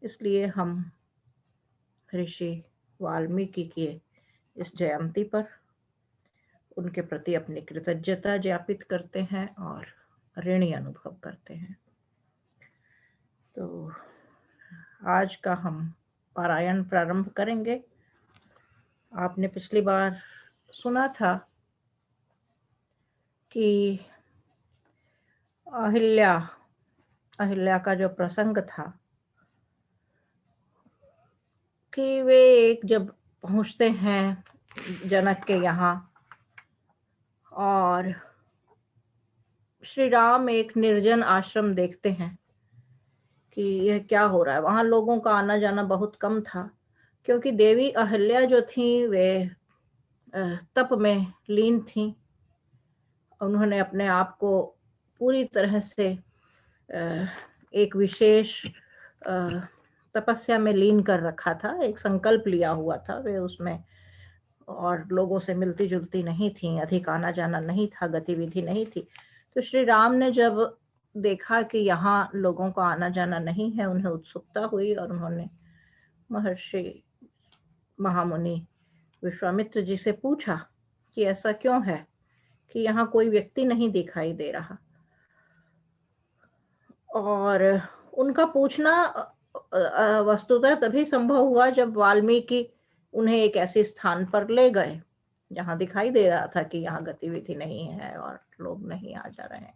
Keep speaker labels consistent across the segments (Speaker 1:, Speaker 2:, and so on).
Speaker 1: इसलिए हम ऋषि वाल्मीकि की इस जयंती पर उनके प्रति अपनी कृतज्ञता ज्ञापित करते हैं और ऋणी अनुभव करते हैं। तो आज का हम पारायण प्रारंभ करेंगे। आपने पिछली बार सुना था कि अहिल्या का जो प्रसंग था कि वे एक जब पहुंचते हैं जनक के यहाँ और श्री राम एक निर्जन आश्रम देखते हैं कि यह क्या हो रहा है। वहां लोगों का आना जाना बहुत कम था क्योंकि देवी अहिल्या जो थी वे तप में लीन थी। उन्होंने अपने आप को पूरी तरह से एक विशेष तपस्या में लीन कर रखा था, एक संकल्प लिया हुआ था वे उसमें, और लोगों से मिलती जुलती नहीं थी, अधिक आना जाना नहीं था, गतिविधि नहीं थी। तो श्री राम ने जब देखा कि यहाँ लोगों का आना जाना नहीं है, उन्हें उत्सुकता हुई और उन्होंने महर्षि महामुनि विश्वामित्र जी से पूछा कि ऐसा क्यों है कि यहाँ कोई व्यक्ति नहीं दिखाई दे रहा। और उनका पूछना वस्तुतः तभी संभव हुआ जब वाल्मीकि उन्हें एक ऐसे स्थान पर ले गए जहां दिखाई दे रहा था कि यहाँ गतिविधि नहीं है और लोग नहीं आ जा रहे हैं।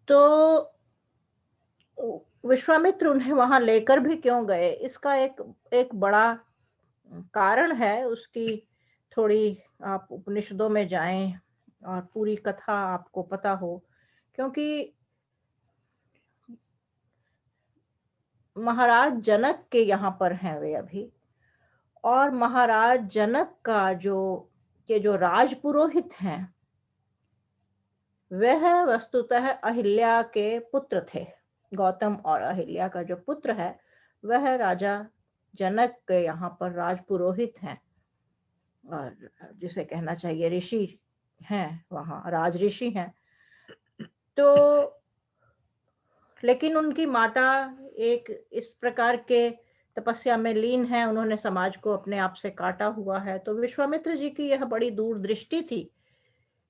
Speaker 1: तो विश्वामित्र उन्हें वहां लेकर भी क्यों गए, इसका एक बड़ा कारण है। उसकी थोड़ी आप उपनिषदों में जाएं और पूरी कथा आपको पता हो, क्योंकि महाराज जनक के यहाँ पर हैं वे अभी, और महाराज जनक का जो राजपुरोहित हैं वह वस्तुतः अहिल्या के पुत्र थे। गौतम और अहिल्या का जो पुत्र है वह राजा जनक के यहाँ पर राजपुरोहित हैं, और जिसे कहना चाहिए ऋषि हैं, वहां राज ऋषि हैं। तो लेकिन उनकी माता एक इस प्रकार के तपस्या में लीन है, उन्होंने समाज को अपने आप से काटा हुआ है। तो विश्वामित्र जी की यह बड़ी दूरदृष्टि थी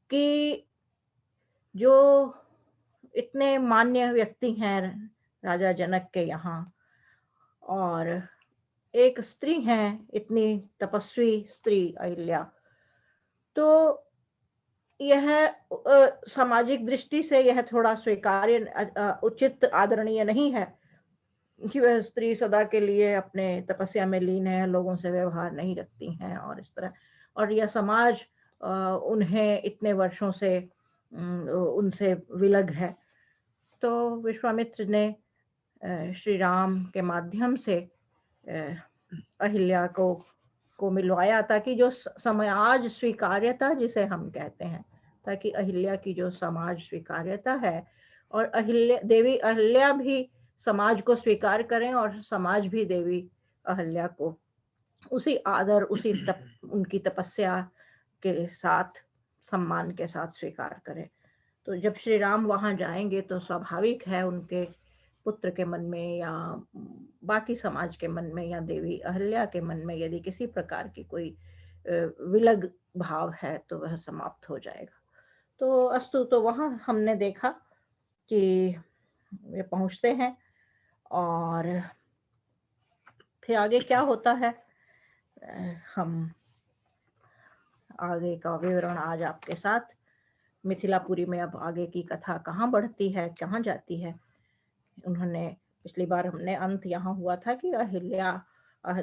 Speaker 1: कि जो इतने मान्य व्यक्ति हैं राजा जनक के यहाँ, और एक स्त्री हैं, इतनी तपस्वी स्त्री अहिल्या, तो यह सामाजिक दृष्टि से यह थोड़ा स्वीकार्य, उचित, आदरणीय नहीं है कि वह स्त्री सदा के लिए अपने तपस्या में लीन है, लोगों से व्यवहार नहीं रखती हैं और इस तरह, और यह समाज उन्हें इतने वर्षों से उनसे विलग है। तो विश्वामित्र ने श्री राम के माध्यम से अहिल्या को मिलवाया, ताकि जो समाज स्वीकार्यता जिसे हम कहते हैं, ताकि अहिल्या की जो समाज स्वीकार्यता है और देवी अहिल्या भी समाज को स्वीकार करें और समाज भी देवी अहिल्या को उसी आदर, उनकी तपस्या के साथ, सम्मान के साथ स्वीकार करें। तो जब श्री राम वहां जाएंगे तो स्वाभाविक है उनके पुत्र के मन में या बाकी समाज के मन में या देवी अहिल्या के मन में यदि किसी प्रकार की कोई विलग भाव है तो वह समाप्त हो जाएगा। तो अस्तु, तो वहां हमने देखा कि वे पहुंचते हैं और फिर आगे क्या होता है, हम आगे का विवरण आज आपके साथ। मिथिलापुरी में अब आगे की कथा कहाँ बढ़ती है, कहाँ जाती है। उन्होंने पिछली बार हमने अंत यहाँ हुआ था कि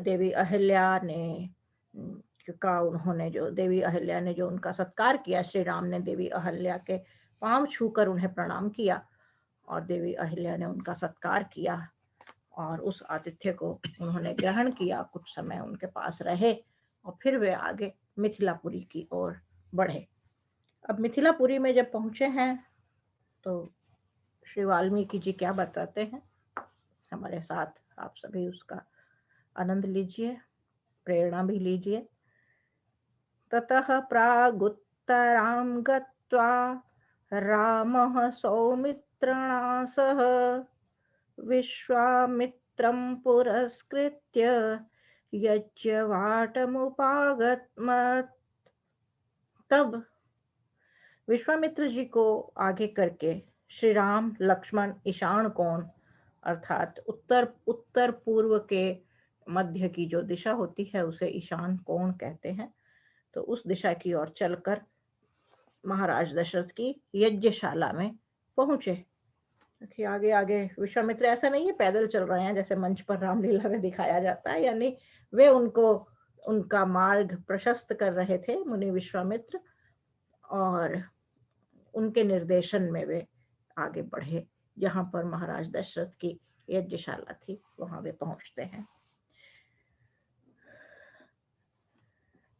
Speaker 1: देवी अहिल्या ने उन्होंने जो देवी अहिल्या ने जो उनका सत्कार किया, श्री राम ने देवी अहिल्या के पांव छूकर उन्हें प्रणाम किया और देवी अहिल्या ने उनका सत्कार किया और उस आतिथ्य को उन्होंने ग्रहण किया, कुछ समय उनके पास रहे और फिर वे आगे मिथिलापुरी की ओर बढ़े। अब मिथिलापुरी में जब पहुंचे हैं तो श्री वाल्मीकि जी क्या बताते हैं, हमारे साथ आप सभी उसका आनंद लीजिए, प्रेरणा भी लीजिए। ततः प्रागुत्तरां गत्वा रामः सौमित्रणा सह विश्वामित्रं विश्वामित्रं पुरस्कृत्य यज्ञवाटमुपागमत्। तब विश्वामित्र जी को आगे करके श्री राम लक्ष्मण ईशान कोण अर्थात उत्तर पूर्व के मध्य की जो दिशा होती है उसे ईशान कोण कहते हैं, तो उस दिशा की ओर चलकर महाराज दशरथ की यज्ञशाला में पहुंचे। देखिए आगे आगे विश्वामित्र ऐसा नहीं है पैदल चल रहे हैं जैसे मंच पर रामलीला में दिखाया जाता है, यानी वे उनको उनका मार्ग प्रशस्त कर रहे थे मुनि विश्वामित्र, और उनके निर्देशन में वे आगे बढ़े। जहां पर महाराज दशरथ की यज्ञशाला थी वहां वे पहुंचते हैं।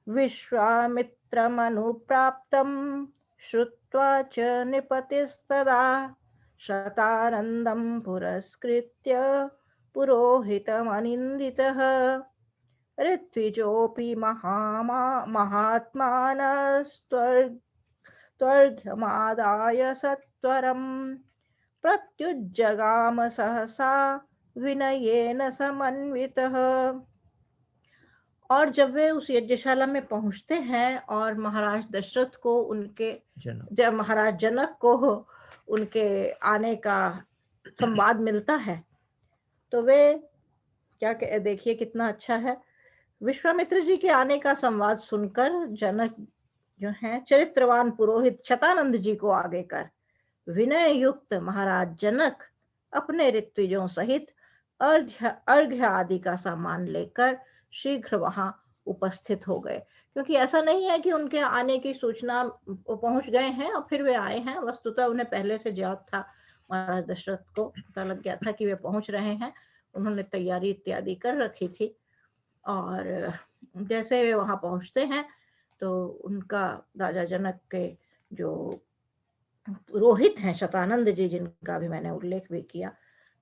Speaker 1: विश्वामित्रमनुप्राप्तं श्रुत्वा च नृपतिस्तदा शतानन्दं पुरस्कृत्य पुरोहितमनिन्दितः ऋत्विजोऽपि महात्मानस्त्वर्घ्यमादाय सत्वरं प्रत्युज्जगाम सहसा विनयेन समन्वितः। और जब वे उस यज्ञशाला में पहुंचते हैं और महाराज दशरथ को जब महाराज जनक को उनके आने का संवाद मिलता है तो वे क्या देखिए कितना अच्छा है। विश्वामित्र जी के आने का संवाद सुनकर जनक जो है चरित्रवान पुरोहित शतानंद जी को आगे कर विनय युक्त महाराज जनक अपने ऋत्विजों सहित अर्घ्य आदि का सामान लेकर शीघ्र वहां उपस्थित हो गए, क्योंकि ऐसा नहीं है कि उनके आने की सूचना पहुंच गए हैं और फिर वे आए हैं। वस्तुतः उन्हें पहले से ज्ञात था, महाराज दशरथ को पता लग गया था कि वे पहुंच रहे हैं, उन्होंने तैयारी इत्यादि कर रखी थी। और जैसे वे वहां पहुंचते हैं तो उनका राजा जनक के जो पुरोहित हैं शतानंद जी, जिनका भी मैंने उल्लेख भी किया,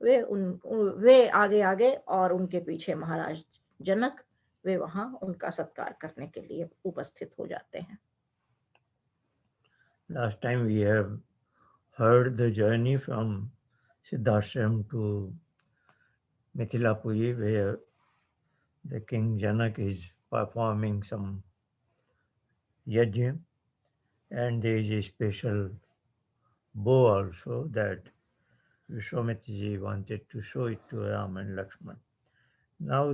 Speaker 1: वे आगे आगे और उनके पीछे महाराज जनक वे वहां उनका सत्कार करने के लिए उपस्थित हो जाते हैं।
Speaker 2: Last time we have heard the journey from Siddhashram to Mithilapuri, where the King Janak is performing some yajna, and there is a special bow also that Vishwamitra ji wanted to show it to Ram and Lakshman. Now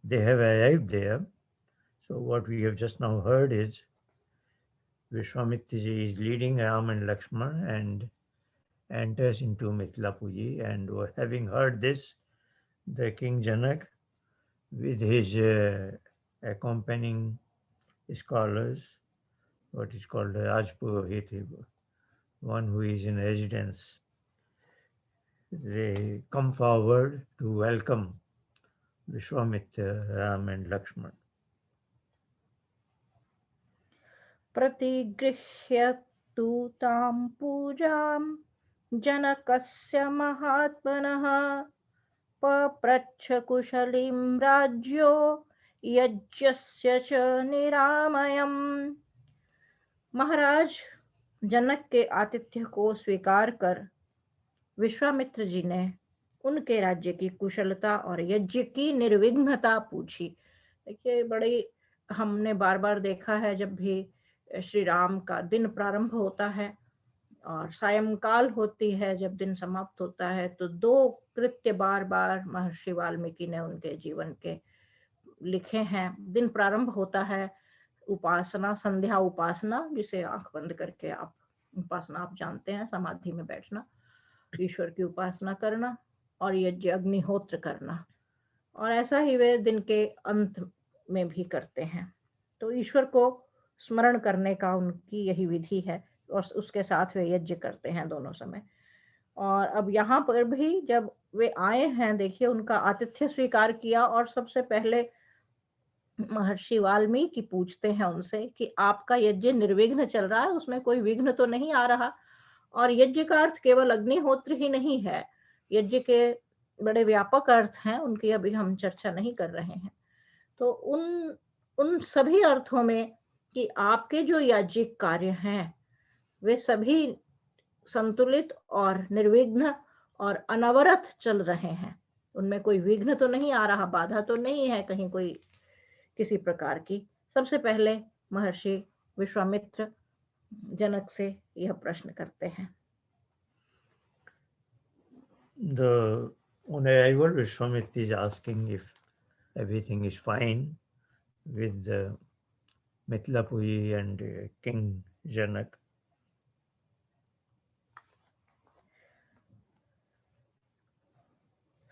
Speaker 2: they have arrived there. So what we have just now heard is Vishwamitra ji is leading Ram and Lakshman and enters into Mithilapuri, and having heard this, the King Janak with his accompanying scholars, what is called the Rajpurohit, one who is in residence, they come forward to welcome Vishwamitra, Ram and Lakshman.
Speaker 1: प्रतिगृह्य तु तां पूजां जनकस्य महात्मनः पप्रच्छ कुशलीं राज्यो यज्ञस्य च निरामयम्। महाराज जनक के आतिथ्य को स्वीकार कर विश्वामित्र जी ने उनके राज्य की कुशलता और यज्ञ की निर्विघ्नता पूछी। देखिए बड़ी हमने बार बार देखा है, जब भी श्री राम का दिन प्रारंभ होता है और सायंकाल होती है, जब दिन समाप्त होता है, तो दो कृत्य बार बार महर्षि वाल्मीकि ने उनके जीवन के लिखे हैं। दिन प्रारंभ होता है उपासना, संध्या उपासना, जिसे आंख बंद करके आप उपासना आप जानते हैं, समाधि में बैठना, ईश्वर की उपासना करना और यज्ञ अग्निहोत्र करना, और ऐसा ही वे दिन के अंत में भी करते हैं। तो ईश्वर को स्मरण करने का उनकी यही विधि है और उसके साथ वे यज्ञ करते हैं दोनों समय। और अब यहाँ पर भी जब वे आए हैं, देखिए उनका आतिथ्य स्वीकार किया और सबसे पहले महर्षि वाल्मीकि पूछते हैं उनसे कि आपका यज्ञ निर्विघ्न चल रहा है, उसमें कोई विघ्न तो नहीं आ रहा? और यज्ञ का अर्थ केवल अग्निहोत्र ही नहीं है, यज्ञ के बड़े व्यापक अर्थ हैं, उनकी अभी हम चर्चा नहीं कर रहे हैं। तो उन सभी अर्थों में कि आपके जो याज्ञिक कार्य हैं वे सभी संतुलित और निर्विघ्न और अनवरत चल रहे हैं। उनमें कोई विघ्न तो नहीं आ रहा, बाधा तो नहीं है कहीं कोई किसी प्रकार की। सबसे पहले महर्षि विश्वामित्र जनक से यह प्रश्न करते हैं।
Speaker 2: The on arrival, Vishwamitra is asking if everything is fine with Mithlapuri and King Janak.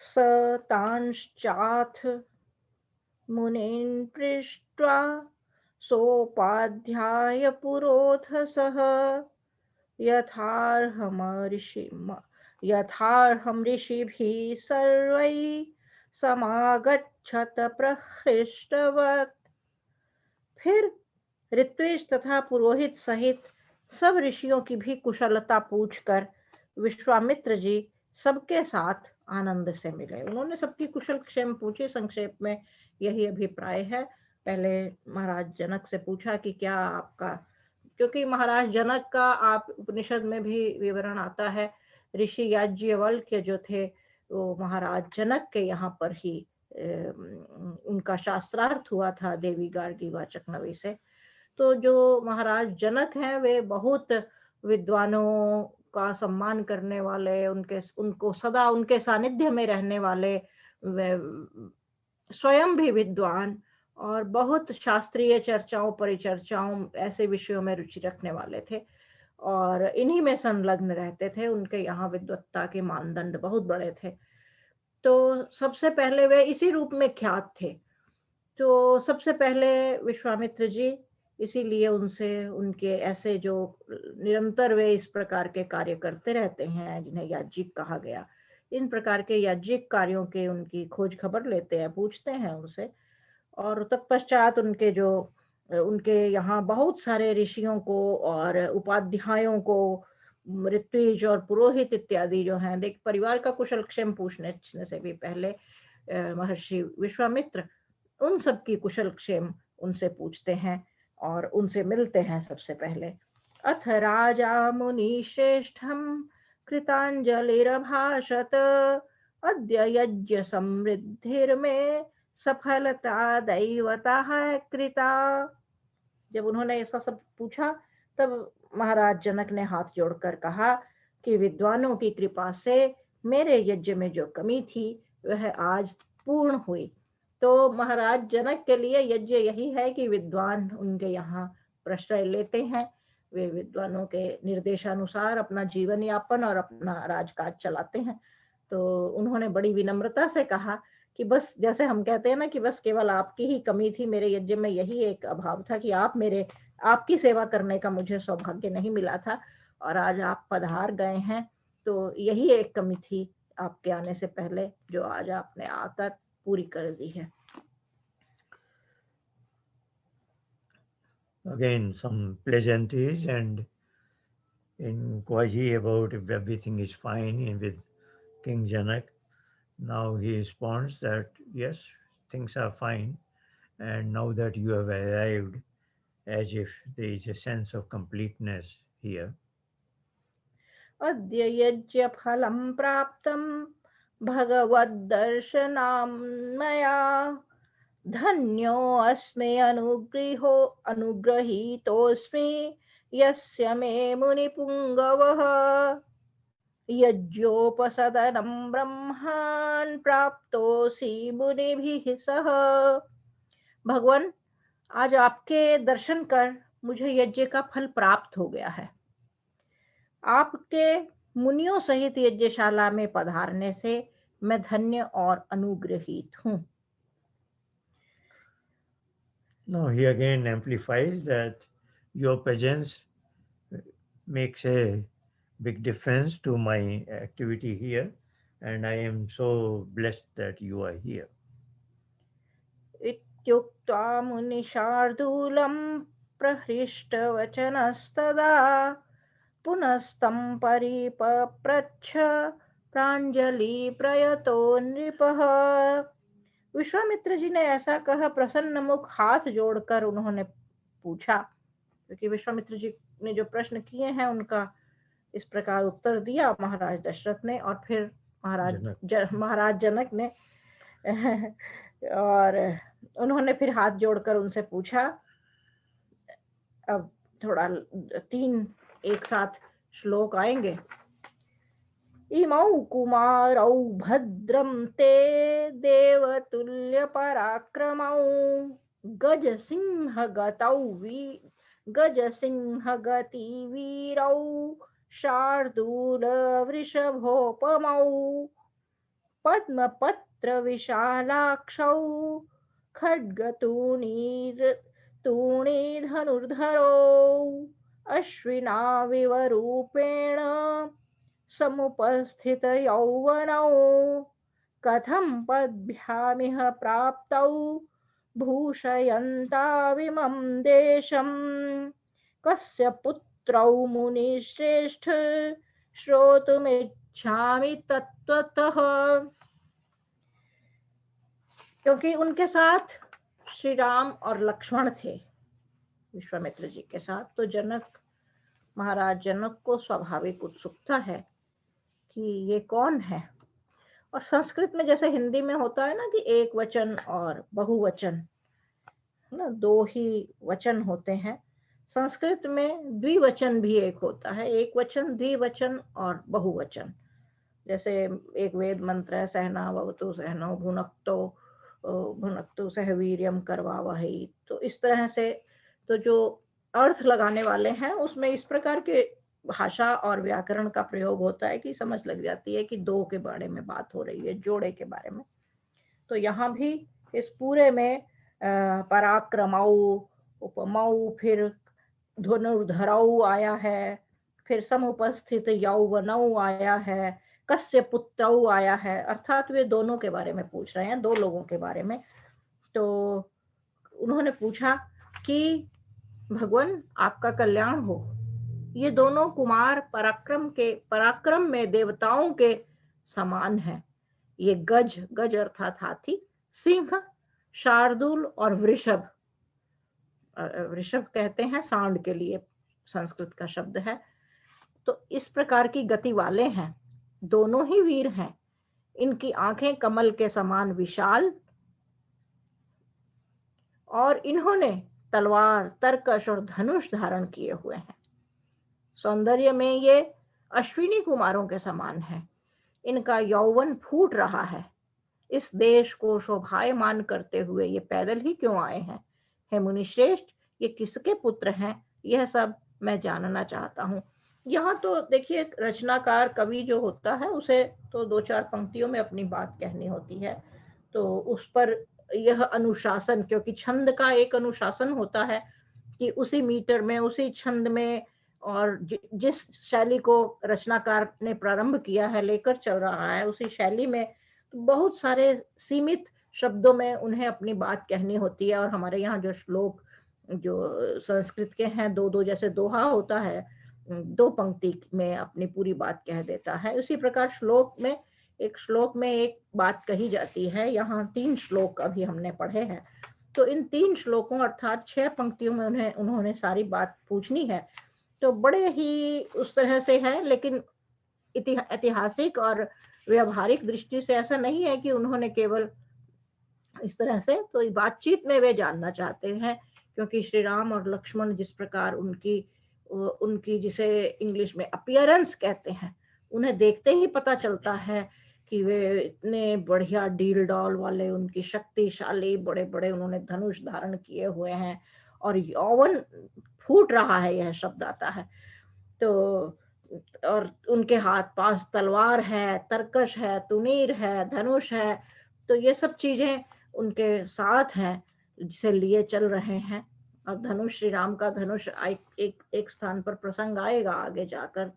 Speaker 1: स तांश्चाथ मुनीन् पृष्ट्वा सोपाध्याय पुरोथ सह यथार्हम् ऋषिभिः सर्वैः समागच्छत प्रहृष्टवत्। फिर ऋत्विज तथा पुरोहित सहित सब ऋषियों की भी कुशलता पूछकर विश्वामित्र जी सबके साथ आनंद से मिले। उन्होंने सबकी कुशल क्षेम पूछी। संक्षेप में यही अभिप्राय है। पहले महाराज जनक से पूछा कि क्या आपका, क्योंकि महाराज जनक का आप उपनिषद में भी विवरण आता है। ऋषि याज्ञवल्क्य जो थे वो महाराज जनक के यहाँ पर ही उनका शास्त्रार्थ हुआ था देवी गार्गी वाचक नवी से। तो जो महाराज जनक हैं वे बहुत विद्वानों का सम्मान करने वाले, उनको सदा उनके सानिध्य में रहने वाले, स्वयं भी विद्वान और बहुत शास्त्रीय चर्चाओं परिचर्चाओं ऐसे विषयों में रुचि रखने वाले थे और इन्हीं में संलग्न रहते थे। उनके यहाँ विद्वत्ता के मानदंड बहुत बड़े थे। तो सबसे पहले वे इसी रूप में ख्यात थे। तो सबसे पहले विश्वामित्र जी इसीलिए उनसे उनके ऐसे जो निरंतर वे इस प्रकार के कार्य करते रहते हैं जिन्हें याज्ञिक कहा गया, इन प्रकार के याज्ञिक कार्यों के उनकी खोज खबर लेते हैं, पूछते हैं उनसे। और तत्पश्चात उनके यहाँ बहुत सारे ऋषियों को और उपाध्यायों को, ऋत्विज और पुरोहित इत्यादि जो हैं, देख परिवार का कुशल क्षेम पूछने से भी पहले महर्षि विश्वामित्र उन सब की कुशल क्षेम उनसे पूछते हैं और उनसे मिलते हैं सबसे पहले। अथ राजा मुनि श्रेष्ठम कृतांजलिरभाषत अद्य यज्ञ समृद्धिर्मे सफलता दैवतः कृता। जब उन्होंने ऐसा सब पूछा तब महाराज जनक ने हाथ जोड़कर कहा कि विद्वानों की कृपा से मेरे यज्ञ में जो कमी थी वह आज पूर्ण हुई। तो महाराज जनक के लिए यज्ञ यही है कि विद्वान उनके यहाँ प्रश्रय लेते हैं, वे विद्वानों के निर्देशानुसार अपना जीवन यापन और अपना राजकाज चलाते हैं। तो उन्होंने बड़ी विनम्रता से कहा कि बस जैसे हम कहते हैं ना कि बस केवल आपकी ही कमी थी मेरे यज्ञ में, यही एक अभाव था कि आपकी सेवा करने का मुझे सौभाग्य नहीं मिला था और आज आप पधार गए हैं। तो यही एक कमी थी आपके आने से पहले जो आज आपने आकर पूरी कर दी है।
Speaker 2: Again, some pleasantries and inquiry about if everything is fine with King Janak. Now he responds that yes, things are fine, and now that you have arrived, as if there is a sense of completeness here.
Speaker 1: अद्य यज्ञ फलं प्राप्तं भगवद्दर्शनां मया धन्योऽस्मि अनुग्रहीतोऽस्मि यस्य मे मुनिपुङ्गवः यज्ञोपसदनं ब्रह्मान् प्राप्तोऽसि मुनिभिः सह। भगवान, आज आपके दर्शन कर मुझे यज्ञ का फल प्राप्त हो गया है। आपके मुनियों सहित यज्ञशाला में पधारने से मैं धन्य और अनुग्रहित हूँ।
Speaker 2: Now he again amplifies that your presence makes a big difference to my activity here, and I am so blessed that you are here.
Speaker 1: इत्युक्त्वा मुनिशार्दूलं प्रहृष्टवचनस्तदा पुनस्तं परिपप्रच्छ प्राञ्जलि प्रयतो नृपः। विश्वामित्र जी ने ऐसा कहा, प्रसन्न मुख हाथ जोड़कर उन्होंने पूछा, क्योंकि विश्वामित्र जी ने जो प्रश्न किए हैं उनका इस प्रकार उत्तर दिया महाराज दशरथ ने, और फिर महाराज जनक ने और उन्होंने फिर हाथ जोड़कर उनसे पूछा। अब थोड़ा 3 एक साथ श्लोक आएंगे। इमौ कुमारौ भद्रं ते देवतुल्य पराक्रमौ गजसिंहगति वीरौ शार्दूल वृषभोपमौ पद्मपत्र विशालाक्षौ खड्गतूणीधनुर्धरो अश्विनाविव रूपेण समुपस्थित यौवनौ कथं पद्भ्यामिह प्राप्तौ भूषयन्ताविमं देशं कस्य पुत्रौ मुनिश्रेष्ठ श्रोतुमिच्छामि तत्त्वतः। क्योंकि उनके साथ श्री राम और लक्ष्मण थे विश्वामित्र जी के साथ, तो महाराज जनक को स्वाभाविक उत्सुकता है कि ये कौन है। और संस्कृत में जैसे हिंदी में होता है ना कि एक वचन और बहुवचन, ना 2 ही वचन होते हैं, संस्कृत में द्विवचन भी एक होता है, एक वचन, द्विवचन और बहुवचन। जैसे एक वेद मंत्र है, सहना भवतु सहनौ भुनक्तु सह वीर्यम करवावहै। तो इस तरह से तो जो अर्थ लगाने वाले हैं उसमें इस प्रकार के भाषा और व्याकरण का प्रयोग होता है कि समझ लग जाती है कि 2 के बारे में बात हो रही है, जोड़े के बारे में। तो यहाँ भी इस पूरे में पराक्रमौ, उपमौ, फिर धनुर्धरौ आया है, फिर समुपस्थित यौवनौ आया है, कस्य पुत्रौ आया है, अर्थात वे दोनों के बारे में पूछ रहे हैं, 2 लोगों के बारे में। तो उन्होंने पूछा कि भगवान आपका कल्याण हो, ये दोनों कुमार पराक्रम में देवताओं के समान हैं। ये गज अर्थात हाथी, सिंह, शार्दूल और वृषभ कहते हैं सांड के लिए, संस्कृत का शब्द है। तो इस प्रकार की गति वाले हैं, दोनों ही वीर हैं। इनकी आंखें कमल के समान विशाल, और इन्होंने तलवार, तरकश और धनुष धारण किए हुए हैं। सौंदर्य में ये अश्विनी कुमारों के समान है। इनका यौवन फूट रहा है। इस देश को शोभायमान करते हुए ये पैदल ही क्यों आए हैं? हे मुनिश्रेष्ठ, ये किसके पुत्र हैं? यह सब मैं जानना चाहता हूँ। यहाँ तो देखिए, रचनाकार कवि जो होता है उसे तो 2-4 पंक्तियों में अपनी बात कहनी होती है, तो उस पर यह अनुशासन, क्योंकि छंद का एक अनुशासन होता है कि उसी मीटर में, उसी छंद में, और जिस शैली को रचनाकार ने प्रारंभ किया है, लेकर चल रहा है, उसी शैली में बहुत सारे सीमित शब्दों में उन्हें अपनी बात कहनी होती है। और हमारे यहाँ जो श्लोक जो संस्कृत के हैं, 2-2 जैसे दोहा होता है, 2 पंक्ति में अपनी पूरी बात कह देता है, उसी प्रकार एक श्लोक में एक बात कही जाती है। यहाँ 3 श्लोक अभी हमने पढ़े हैं, तो इन 3 श्लोकों अर्थात 6 पंक्तियों में उन्होंने सारी बात पूछनी है। तो बड़े ही उस तरह से है, लेकिन ऐतिहासिक और व्यवहारिक दृष्टि से ऐसा नहीं है कि उन्होंने केवल इस तरह से, तो बातचीत में वे जानना चाहते हैं, क्योंकि श्री राम और लक्ष्मण जिस प्रकार उनकी जिसे इंग्लिश में अपीयरेंस कहते हैं, उन्हें देखते ही पता चलता है कि वे इतने बढ़िया डील डॉल वाले, उनकी शक्तिशाली, बड़े बड़े उन्होंने धनुष धारण किए हुए हैं और यौवन फूट रहा है, यह शब्द आता है। तो और उनके हाथ पास तलवार है, तरकश है, तुनीर है, धनुष है, तो ये सब चीजें उनके साथ हैं जिसे लिए चल रहे हैं। और धनुष, श्री राम का धनुष एक स्थान पर प्रसंग आएगा आगे जाकर,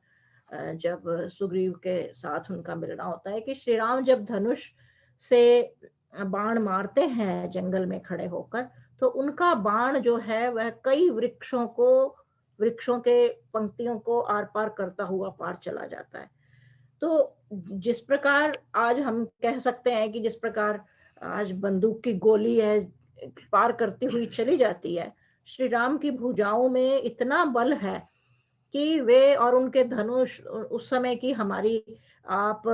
Speaker 1: जब सुग्रीव के साथ उनका मिलना होता है, कि श्री राम जब धनुष से बाण मारते हैं जंगल में खड़े होकर, तो उनका बाण जो है वह कई वृक्षों के पंक्तियों को आर पार करता हुआ पार चला जाता है। तो जिस प्रकार आज हम कह सकते हैं कि जिस प्रकार आज बंदूक की गोली है पार करती हुई चली जाती है, श्री राम की भुजाओं में इतना बल है कि वे और उनके धनुष उस समय की हमारी आप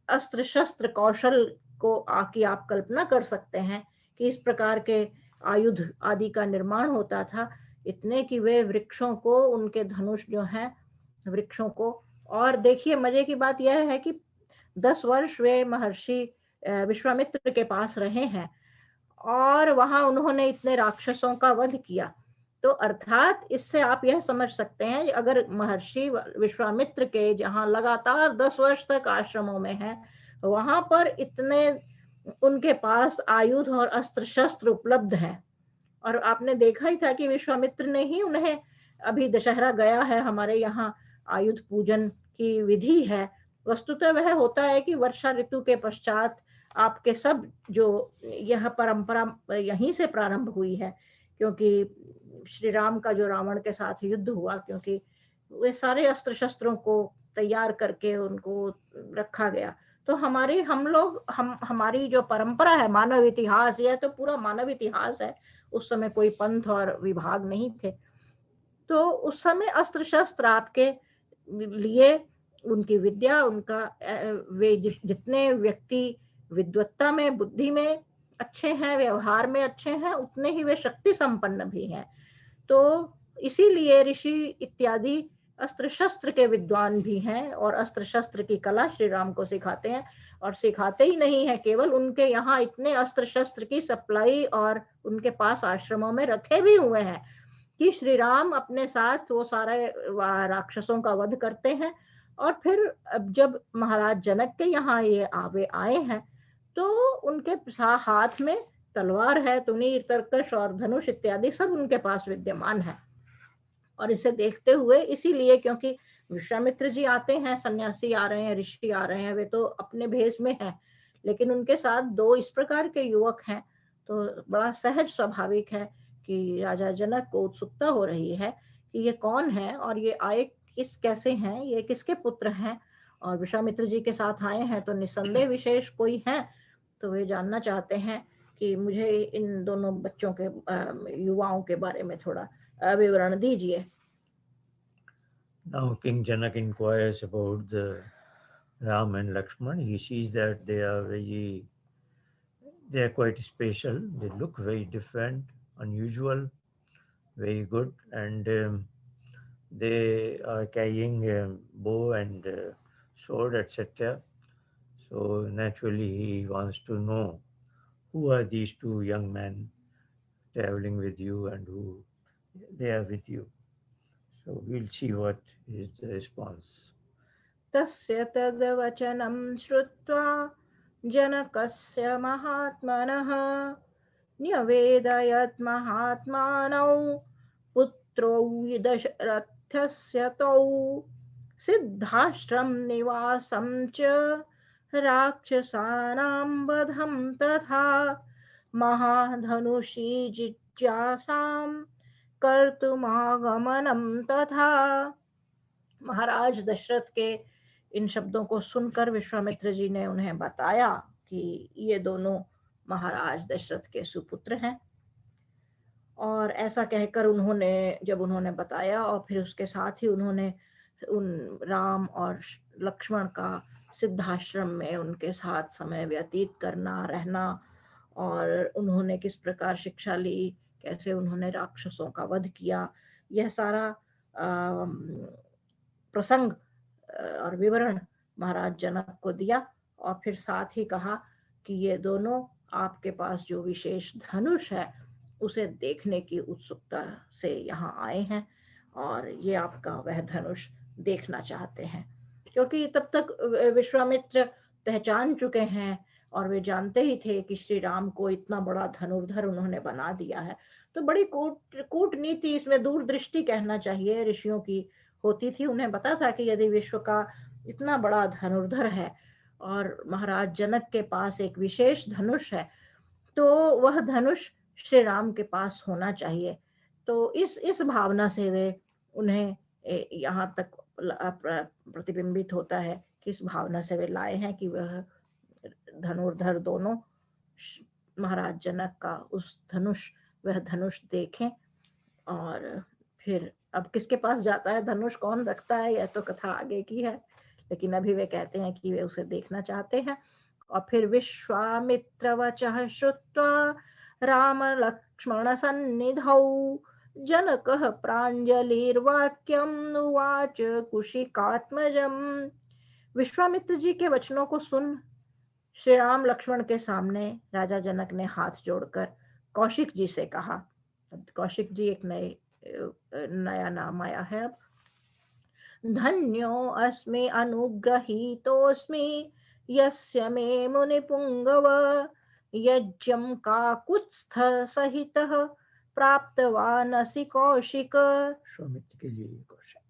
Speaker 1: अस्त्र शस्त्र कौशल को की आप कल्पना कर सकते हैं कि इस प्रकार के आयुध आदि का निर्माण होता था। इतने कि वे वृक्षों को उनके धनुष जो हैं वृक्षों को, और देखिए मजे की बात यह है कि 10 वर्ष वे महर्षि विश्वामित्र के पास रहे हैं और वहां उन्होंने इतने राक्षसों का वध किया। तो अर्थात इससे आप यह समझ सकते हैं अगर महर्षि विश्वामित्र के जहां लगातार 10 वर्ष तक आश्रमों में है, वहां पर इतने उनके पास आयुध और अस्त्र शस्त्र उपलब्ध हैं। और आपने देखा ही था कि विश्वामित्र ने ही उन्हें, अभी दशहरा गया है हमारे यहाँ, आयुध पूजन की विधि है। वस्तुतः वह होता है कि वर्षा ऋतु के पश्चात आपके सब जो यह परंपरा यहीं से प्रारंभ हुई है, क्योंकि श्री राम का जो रावण के साथ युद्ध हुआ, क्योंकि वे सारे अस्त्र शस्त्रों को तैयार करके उनको रखा गया। तो हमारी हम लोग हमारी जो परंपरा है, मानव इतिहास, यह तो पूरा मानव इतिहास है। उस समय कोई पंथ और विभाग नहीं थे, तो उस समय अस्त्र शस्त्र आपके लिए उनकी विद्या, उनका वे जितने व्यक्ति विद्वत्ता में, बुद्धि में अच्छे हैं, व्यवहार में अच्छे हैं, उतने ही वे शक्ति संपन्न भी हैं। तो इसीलिए ऋषि इत्यादि अस्त्र शस्त्र के विद्वान भी हैं और अस्त्र शस्त्र की कला श्री राम को सिखाते हैं। और सिखाते ही नहीं है केवल, उनके यहाँ इतने अस्त्र शस्त्र की सप्लाई और उनके पास आश्रमों में रखे भी हुए हैं कि श्री राम अपने साथ वो सारे राक्षसों का वध करते हैं। और फिर अब जब महाराज जनक के यहाँ ये आए हैं, तो उनके हाथ में तलवार है, तुनीर, तरकश और धनुष इत्यादि सब उनके पास विद्यमान है। और इसे देखते हुए, इसीलिए क्योंकि विश्वामित्र जी आते हैं, सन्यासी आ रहे हैं, ऋषि आ रहे हैं, वे तो अपने भेष में हैं, लेकिन उनके साथ दो इस प्रकार के युवक हैं, तो बड़ा सहज स्वाभाविक है कि राजा जनक को उत्सुकता हो रही है कि ये कौन है और ये आए कैसे हैं, ये किसके पुत्र हैं। और विश्वामित्र जी के साथ आए हैं तो निसंदेह विशेष कोई है। तो वे जानना चाहते हैं कि मुझे इन दोनों बच्चों के, युवाओं के बारे में थोड़ा विवरण दीजिए।
Speaker 2: Now King Janak inquires about the Ram and Lakshman. He sees that they are quite special. They look very different, unusual, very good, and they are carrying a bow and sword, etc. So naturally, he wants to know who are these two young men traveling with you and who they are with you. So we'll see what is the response.
Speaker 1: तस्य तद्वचनं श्रुत्वा जनकस्य महात्मनः न्यवेदयत् महात्मानौ पुत्रौ दशरथस्य तौ सिद्धाश्रम निवासं च राक्षसानां वधं तथा महाधनुषी जिज्ञासां कर्तुमागमनं तथा। महाराज दशरथ के इन शब्दों को सुनकर विश्वामित्र जी ने उन्हें बताया कि ये दोनों महाराज दशरथ के सुपुत्र हैं। और ऐसा कहकर जब उन्होंने बताया, और फिर उसके साथ ही उन्होंने उन राम और लक्ष्मण का सिद्धाश्रम में उनके साथ समय व्यतीत करना, रहना, और उन्होंने किस प्रकार शिक्षा ली, कैसे उन्होंने राक्षसों का वध किया, यह सारा प्रसंग और विवरण महाराज जनक को दिया। और फिर साथ ही कहा कि ये दोनों आपके पास जो विशेष धनुष है उसे देखने की उत्सुकता से यहाँ आए हैं और ये आपका वह धनुष देखना चाहते हैं। क्योंकि तब तक विश्वामित्र पहचान चुके हैं और वे जानते ही थे कि श्री राम को इतना बड़ा धनुर्धर उन्होंने बना दिया है। तो बड़ी कूटनीति, इसमें दूरदृष्टि कहना चाहिए, ऋषियों की होती थी। उन्हें पता था कि यदि विश्व का इतना बड़ा धनुर्धर है और महाराज जनक के पास एक विशेष धनुष है, तो वह धनुष श्री राम के पास होना चाहिए। तो इस भावना से वे उन्हें यहाँ तक प्रतिबिंबित होता है कि इस भावना से वे लाए हैं कि वह धनुर्धर दोनों महाराज जनक का वह धनुष देखें और फिर अब किसके पास जाता है धनुष, कौन रखता है, यह तो कथा आगे की है, लेकिन अभी वे कहते हैं कि वे उसे देखना चाहते हैं। और फिर विश्वामित्र वचः श्रुत्वा राम लक्ष्मण सन्निधौ जनकः प्राञ्जलिर्वाक्यम् उवाच कुशिकात्मजम्। विश्वामित्र जी के वचनों को सुन श्री राम लक्ष्मण के सामने राजा जनक ने हाथ जोड़कर कौशिक जी से कहा। कौशिक जी एक नया नाम आया है अब। धन्यो अस्मि अनुग्रहीतोऽस्मि यस्य मे मुनिपुंगव यज्ञं काकुत्स्थ सहितः प्राप्तवानसि कौशिक।
Speaker 2: विश्वामित्र के लिए कौशिक।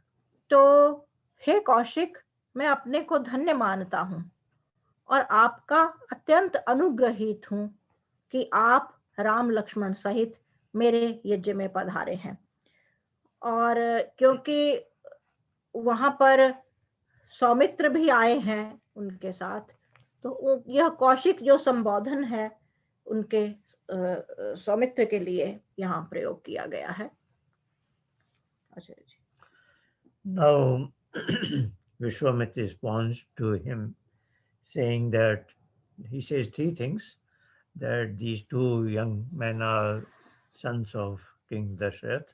Speaker 1: तो हे कौशिक, मैं अपने को धन्य मानता हूँ और आपका अत्यंत अनुग्रहित हूँ कि आप राम लक्ष्मण सहित मेरे यज्ञ में पधारे हैं। और क्योंकि वहां पर सौमित्र भी आए हैं उनके साथ, तो यह कौशिक जो संबोधन है उनके सौमित्र के लिए यहाँ प्रयोग किया गया है। अच्छा जी।
Speaker 2: Now Vishwamitra responds to him saying that he says three things, that these two young men are sons of King Dashrath,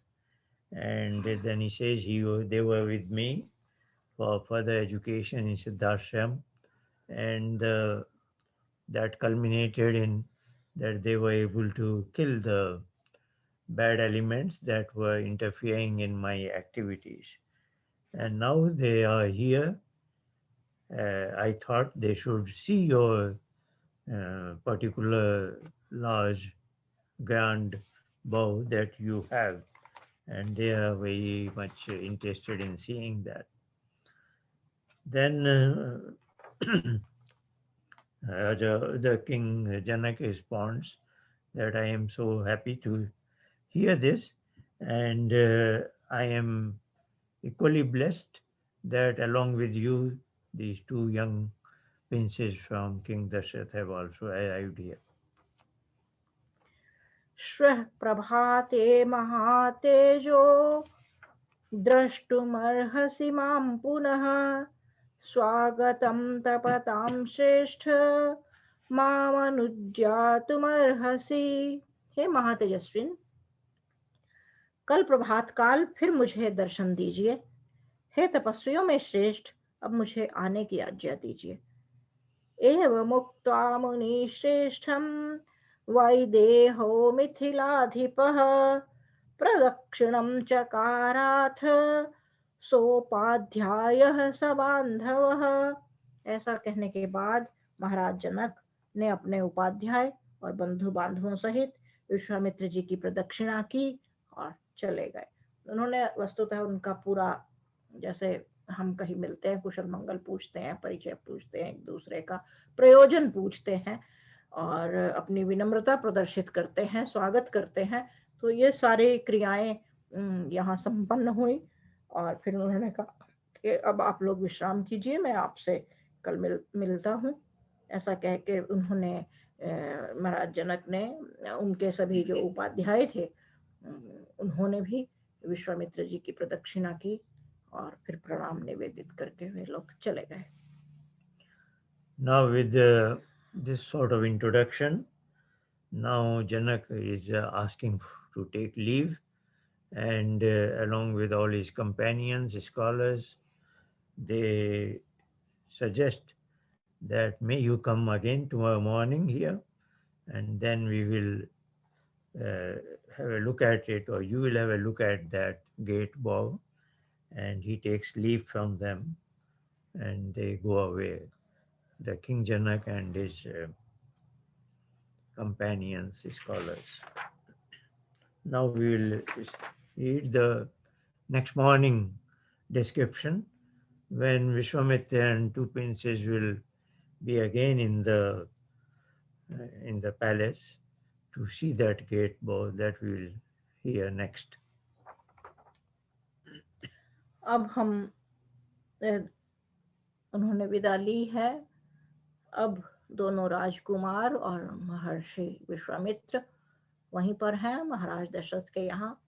Speaker 2: and then he says they were with me for further education in Siddharshram, and that culminated in that they were able to kill the bad elements that were interfering in my activities. And now they are here. I thought they should see your particular large, grand bow that you have, and they are very much interested in seeing that. Then the king Janak responds that I am so happy to hear this, and I am equally blessed that along with you, these two young princes from King Dashrath have also arrived here.
Speaker 1: श्वः प्रभाते महातेजो द्रष्टुमर्हसि मां पुनः स्वागतं तपतां श्रेष्ठ मामनुज्ञातुमर्हसि। हे महातेजस्विन, कल प्रभात काल फिर मुझे दर्शन दीजिए। हे तपस्वियों में श्रेष्ठ, अब मुझे आने की आज्ञा दीजिए। एवमुक्त्वा मुनिश्रेष्ठं वैदेहो मिथिलाधिपः प्रदक्षिणं चकाराथ सोपाध्यायः स बांधवः। ऐसा कहने के बाद महाराज जनक ने अपने उपाध्याय और बंधु बांधवों सहित विश्वामित्र जी की प्रदक्षिणा की और चले गए। उन्होंने वस्तुतः उनका पूरा, जैसे हम कहीं मिलते हैं कुशल मंगल पूछते हैं, परिचय पूछते हैं, एक दूसरे का प्रयोजन पूछते हैं और अपनी विनम्रता प्रदर्शित करते हैं, स्वागत करते हैं, तो ये सारी क्रियाएं यहाँ संपन्न हुई। और फिर उन्होंने कहा कि अब आप लोग विश्राम कीजिए, मैं आपसे कल मिलता हूँ। ऐसा कह के उन्होंने महाराज जनक ने उनके सभी जो उपाध्याय थे उन्होंने भी विश्वामित्र जी की प्रदक्षिणा की और फिर प्रणाम निवेदित करके वे लोग चले गए।
Speaker 2: Now with this sort of introduction, now Janak is asking to take leave, and along with all his companions, scholars, they suggest that may you come again tomorrow morning here, and then we will have a look at it, or you will have a look at that gate bow. And he takes leave from them and they go away, the King Janak and his companions, scholars. Now we will read the next morning description when Vishwamitra and two princes will be again in the palace to see that gate bow that we will hear next.
Speaker 1: अब हम उन्होंने विदा ली है। अब दोनों राजकुमार और महर्षि विश्वामित्र वहीं पर हैं महाराज दशरथ के यहाँ।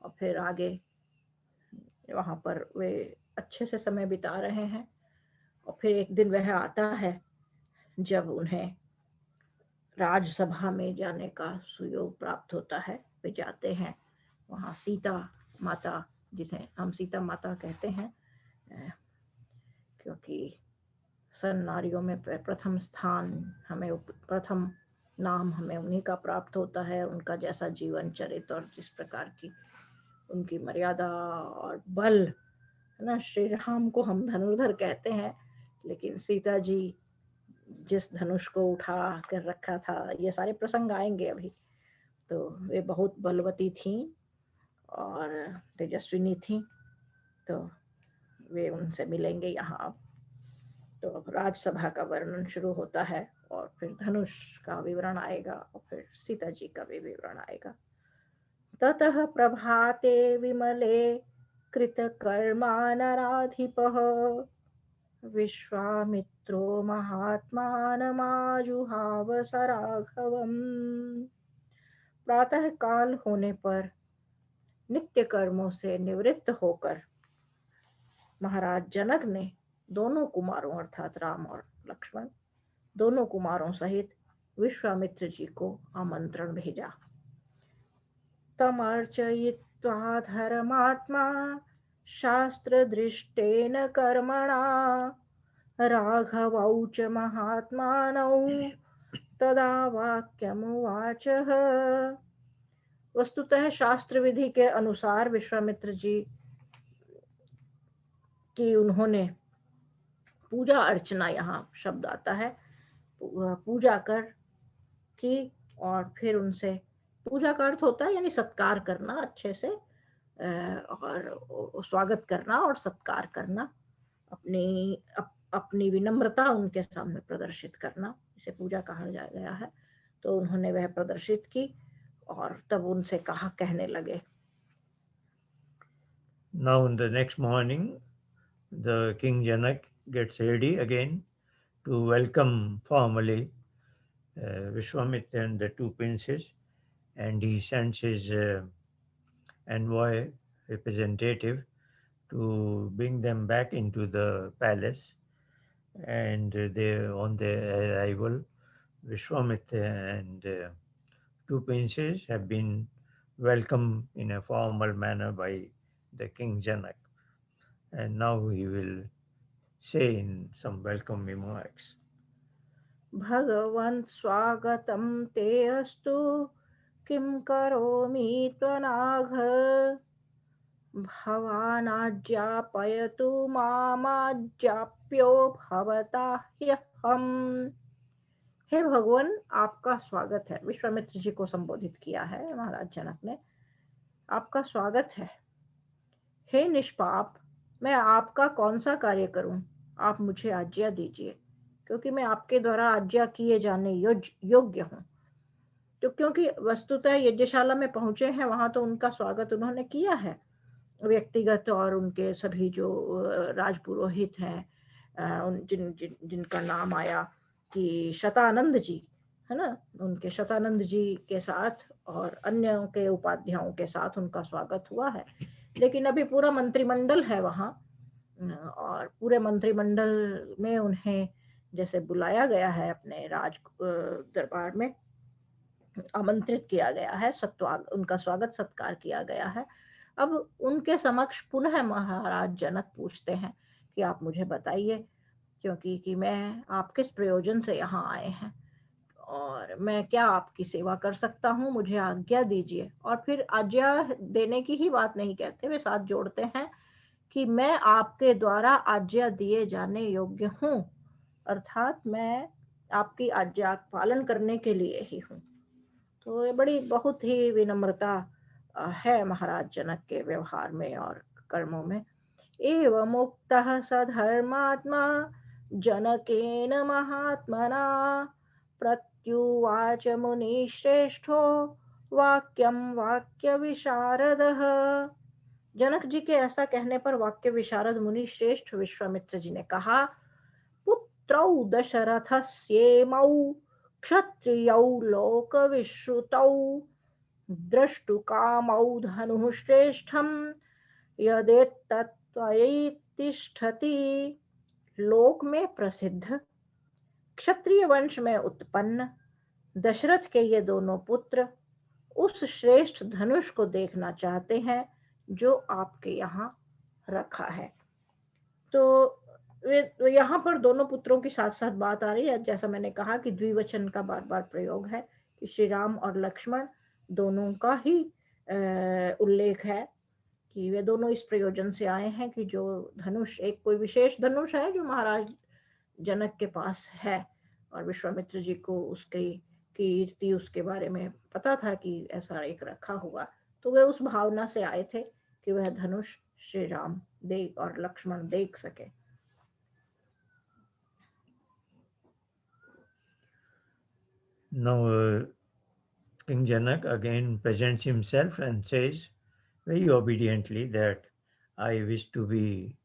Speaker 1: और फिर आगे वहां पर वे अच्छे से समय बिता रहे हैं। और फिर एक दिन वह आता है जब उन्हें राजसभा में जाने का सुयोग प्राप्त होता है। वे जाते हैं वहां सीता माता, जिसे हम सीता माता कहते हैं, क्योंकि सन नारियों में प्रथम स्थान हमें, प्रथम नाम हमें उन्हीं का प्राप्त होता है। उनका जैसा जीवन चरित्र और जिस प्रकार की उनकी मर्यादा और बल है ना। श्री राम को हम धनुर्धर कहते हैं, लेकिन सीता जी जिस धनुष को उठा कर रखा था, ये सारे प्रसंग आएंगे अभी। तो वे बहुत बलवती थीं और तेजस्विनी थीं। तो वे उनसे मिलेंगे यहाँ। तो राजसभा का वर्णन शुरू होता है और फिर धनुष का विवरण आएगा और फिर सीता जी का भी विवरण आएगा। ततः प्रभाते विमले कृतकर्मा नराधिपः विश्वामित्रो महात्मानमाजुहाव सराघवम्। प्रातः काल होने पर नित्य कर्मों से निवृत्त होकर महाराज जनक ने दोनों कुमारों अर्थात राम और लक्ष्मण, दोनों कुमारों सहित विश्वामित्र जी को आमंत्रण भेजा। तमर्चयित्वा धर्मात्मा शास्त्र दृष्टेन कर्मणा राघवौ च महात्मानौ तदा वाक्यमुवाचः। वस्तुतः शास्त्र विधि के अनुसार विश्वामित्र जी की उन्होंने पूजा अर्चना, यहाँ शब्द आता है पूजा कर की, और फिर उनसे पूजा का अर्थ होता है यानी सत्कार करना अच्छे से, और स्वागत करना और सत्कार करना, अपनी विनम्रता उनके सामने प्रदर्शित करना, इसे पूजा कहा गया है। तो उन्होंने वह प्रदर्शित की और तब उनसे कहा, कहने लगे।
Speaker 2: Now in the next morning, the King Janak gets ready again to welcome formally Vishwamitra and the two princes, and he sends his envoy representative to bring them back into the palace. And on their arrival, Vishwamitra and two princes have been welcomed in a formal manner by the King Janak. And now he will say in some welcome remarks.
Speaker 1: भगवन् स्वागतं ते अस्तु, किं करोमि त्वनाघ, भवानाज्ञापयतु मामाज्ञाप्यो भवता ह्यहम्। हे भगवान, आपका स्वागत है। विश्वामित्र जी को संबोधित किया है महाराज जनक ने। आपका स्वागत है। हे निष्पाप, मैं आपका कौन सा कार्य करूं? आप मुझे आज्ञा दीजिए, क्योंकि मैं आपके द्वारा आज्ञा किए जाने योग्य हूं। तो क्योंकि वस्तुतः यज्ञशाला में पहुंचे हैं, वहां तो उनका स्वागत उन्होंने किया है व्यक्तिगत, और उनके सभी जो राजपुरोहित हैं, जिनका नाम आया कि शतानंद जी है ना, उनके शतानंद जी के साथ और अन्य के उपाध्यायों के साथ उनका स्वागत हुआ है। लेकिन अभी पूरा मंत्रिमंडल है वहां, और पूरे मंत्रिमंडल में उन्हें जैसे बुलाया गया है अपने राज दरबार में, आमंत्रित किया गया है, उनका स्वागत सत्कार किया गया है। अब उनके समक्ष पुनः महाराज जनक पूछते हैं कि आप मुझे बताइए, क्योंकि कि मैं आप किस प्रयोजन से यहाँ आए हैं और मैं क्या आपकी सेवा कर सकता हूँ, मुझे आज्ञा दीजिए। और फिर आज्ञा देने की ही बात नहीं कहते, वे साथ जोड़ते हैं कि मैं आपके द्वारा आज्ञा दिए जाने योग्य हूँ, अर्थात मैं आपकी आज्ञा पालन करने के लिए ही हूँ। तो ये बड़ी बहुत ही विनम्रता है महाराज जनक के व्यवहार में और कर्मों में। एवं मुक्तः सधर्मात्मा जनकेन महात्मना, प्रत्युवाच मुनि श्रेष्ठो वाक्यम वाक्य विशारदः। जनक जी के ऐसा कहने पर वाक्य विशारद मुनि श्रेष्ठ विश्वामित्र जी ने कहा, पुत्रौ दशरथस्येमौ क्षत्रियौ लोकविश्रुतौ द्रष्टुकामौ धनुः श्रेष्ठं यदेतत्त्वयि तिष्ठति, लोक में प्रसिद्ध, क्षत्रिय वंश में उत्पन्न दशरथ के ये दोनों पुत्र उस श्रेष्ठ धनुष को देखना चाहते हैं जो आपके यहाँ रखा है। तो यहाँ पर दोनों पुत्रों की साथ साथ बात आ रही है। जैसा मैंने कहा कि द्विवचन का बार बार प्रयोग है कि श्री राम और लक्ष्मण दोनों का ही उल्लेख है कि वे दोनों इस प्रयोजन से आए हैं कि जो धनुष, एक कोई विशेष धनुष है जो महाराज जनक के पास है, और विश्वामित्र जी को उसकी कीर्ति, उसके बारे में पता था कि ऐसा एक रखा हुआ, तो वे उस भावना से आए थे कि वह धनुष श्री राम देख और लक्ष्मण देख सके।
Speaker 2: Now, King Janak again presents himself and says very obediently that I wish to be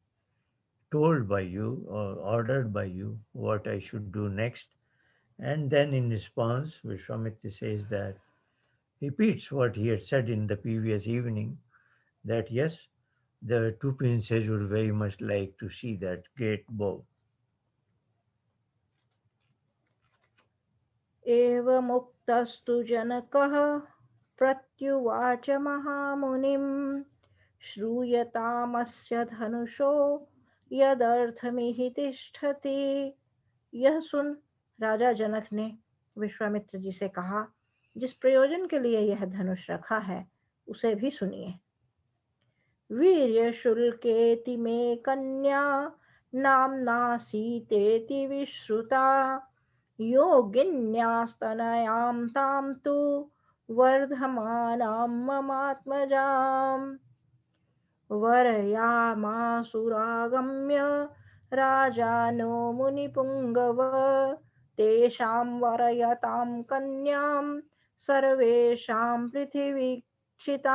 Speaker 2: told by you or ordered by you what I should do next. And then in response, Vishwamitra says that, repeats what he had said in the previous evening, that yes, the two princes would very much like to see that great bow.
Speaker 1: एवमुक्तस्तु जनकः प्रत्युवाच महामुनिं, श्रूयतामस्य धनुषो यदर्थमिहि तिष्ठति। यह सुन राजा जनक ने विश्वामित्र जी से कहा, जिस प्रयोजन के लिए यह धनुष रखा है उसे भी सुनिए। वीर्य शुल्केति मे कन्या नाम्ना सीतेति विश्रुता, योगिन्यास्तनयां तां तु वर्धमानां ममात्मजाम्। वरयामासुरागम्य राजानो मुनिपुङ्गव, तेषां वरयतां कन्यां सर्वेषां पृथिवीक्षिताम्।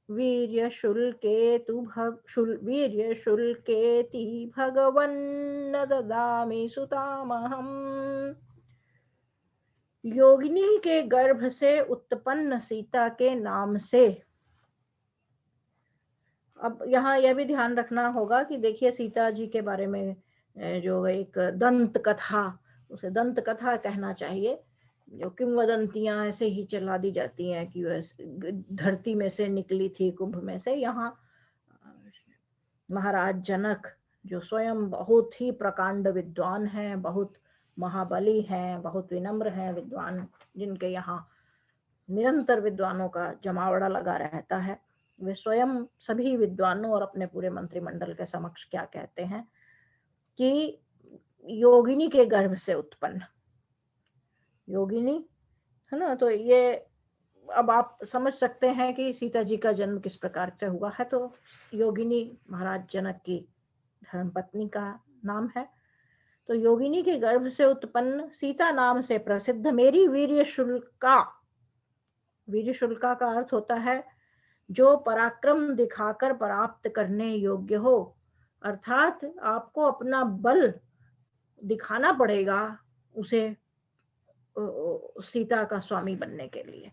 Speaker 1: वीर्यशुल्केति भगवन्न ददामि सुतामहम्। योगिनी के गर्भ से उत्पन्न सीता के नाम से। अब यहाँ यह भी ध्यान रखना होगा कि देखिए, सीता जी के बारे में जो एक दंत कथा, उसे दंत कथा कहना चाहिए, जो किंवदंतियां ऐसे ही चला दी जाती हैं कि वह धरती में से निकली थी, कुंभ में से। यहाँ महाराज जनक जो स्वयं बहुत ही प्रकांड विद्वान हैं, बहुत महाबली हैं, बहुत विनम्र हैं, विद्वान, जिनके यहाँ निरंतर विद्वानों का जमावड़ा लगा रहता है, वे स्वयं सभी विद्वानों और अपने पूरे मंत्रिमंडल के समक्ष क्या कहते हैं कि योगिनी के गर्भ से उत्पन्न, योगिनी है ना। तो ये अब आप समझ सकते हैं कि सीता जी का जन्म किस प्रकार से हुआ है। तो योगिनी महाराज जनक की धर्मपत्नी का नाम है। तो योगिनी के गर्भ से उत्पन्न सीता नाम से प्रसिद्ध मेरी वीर्य शुल्का, वीर्य शुल्का का अर्थ होता है जो पराक्रम दिखाकर प्राप्त करने योग्य हो, अर्थात आपको अपना बल दिखाना पड़ेगा उसे सीता का स्वामी बनने के लिए।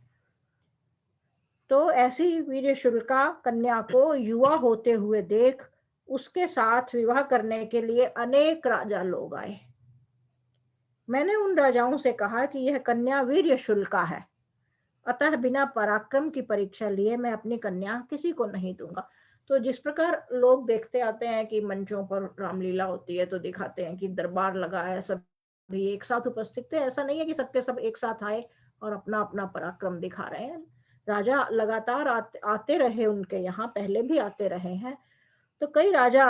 Speaker 1: तो ऐसी वीर्य शुल्का कन्या को युवा होते हुए देख उसके साथ विवाह करने के लिए अनेक राजा लोग आए। मैंने उन राजाओं से कहा कि यह कन्या वीर्य शुल्का है, अतः बिना पराक्रम की परीक्षा लिए मैं अपनी कन्या किसी को नहीं दूंगा। तो जिस प्रकार लोग देखते आते हैं कि मंचों पर रामलीला होती है तो दिखाते हैं कि दरबार लगा है, सभी एक साथ उपस्थित थे, ऐसा नहीं है कि सबके सब एक साथ आए और अपना अपना पराक्रम दिखा रहे हैं। राजा लगातार आते रहे, उनके यहाँ पहले भी आते रहे हैं। तो कई राजा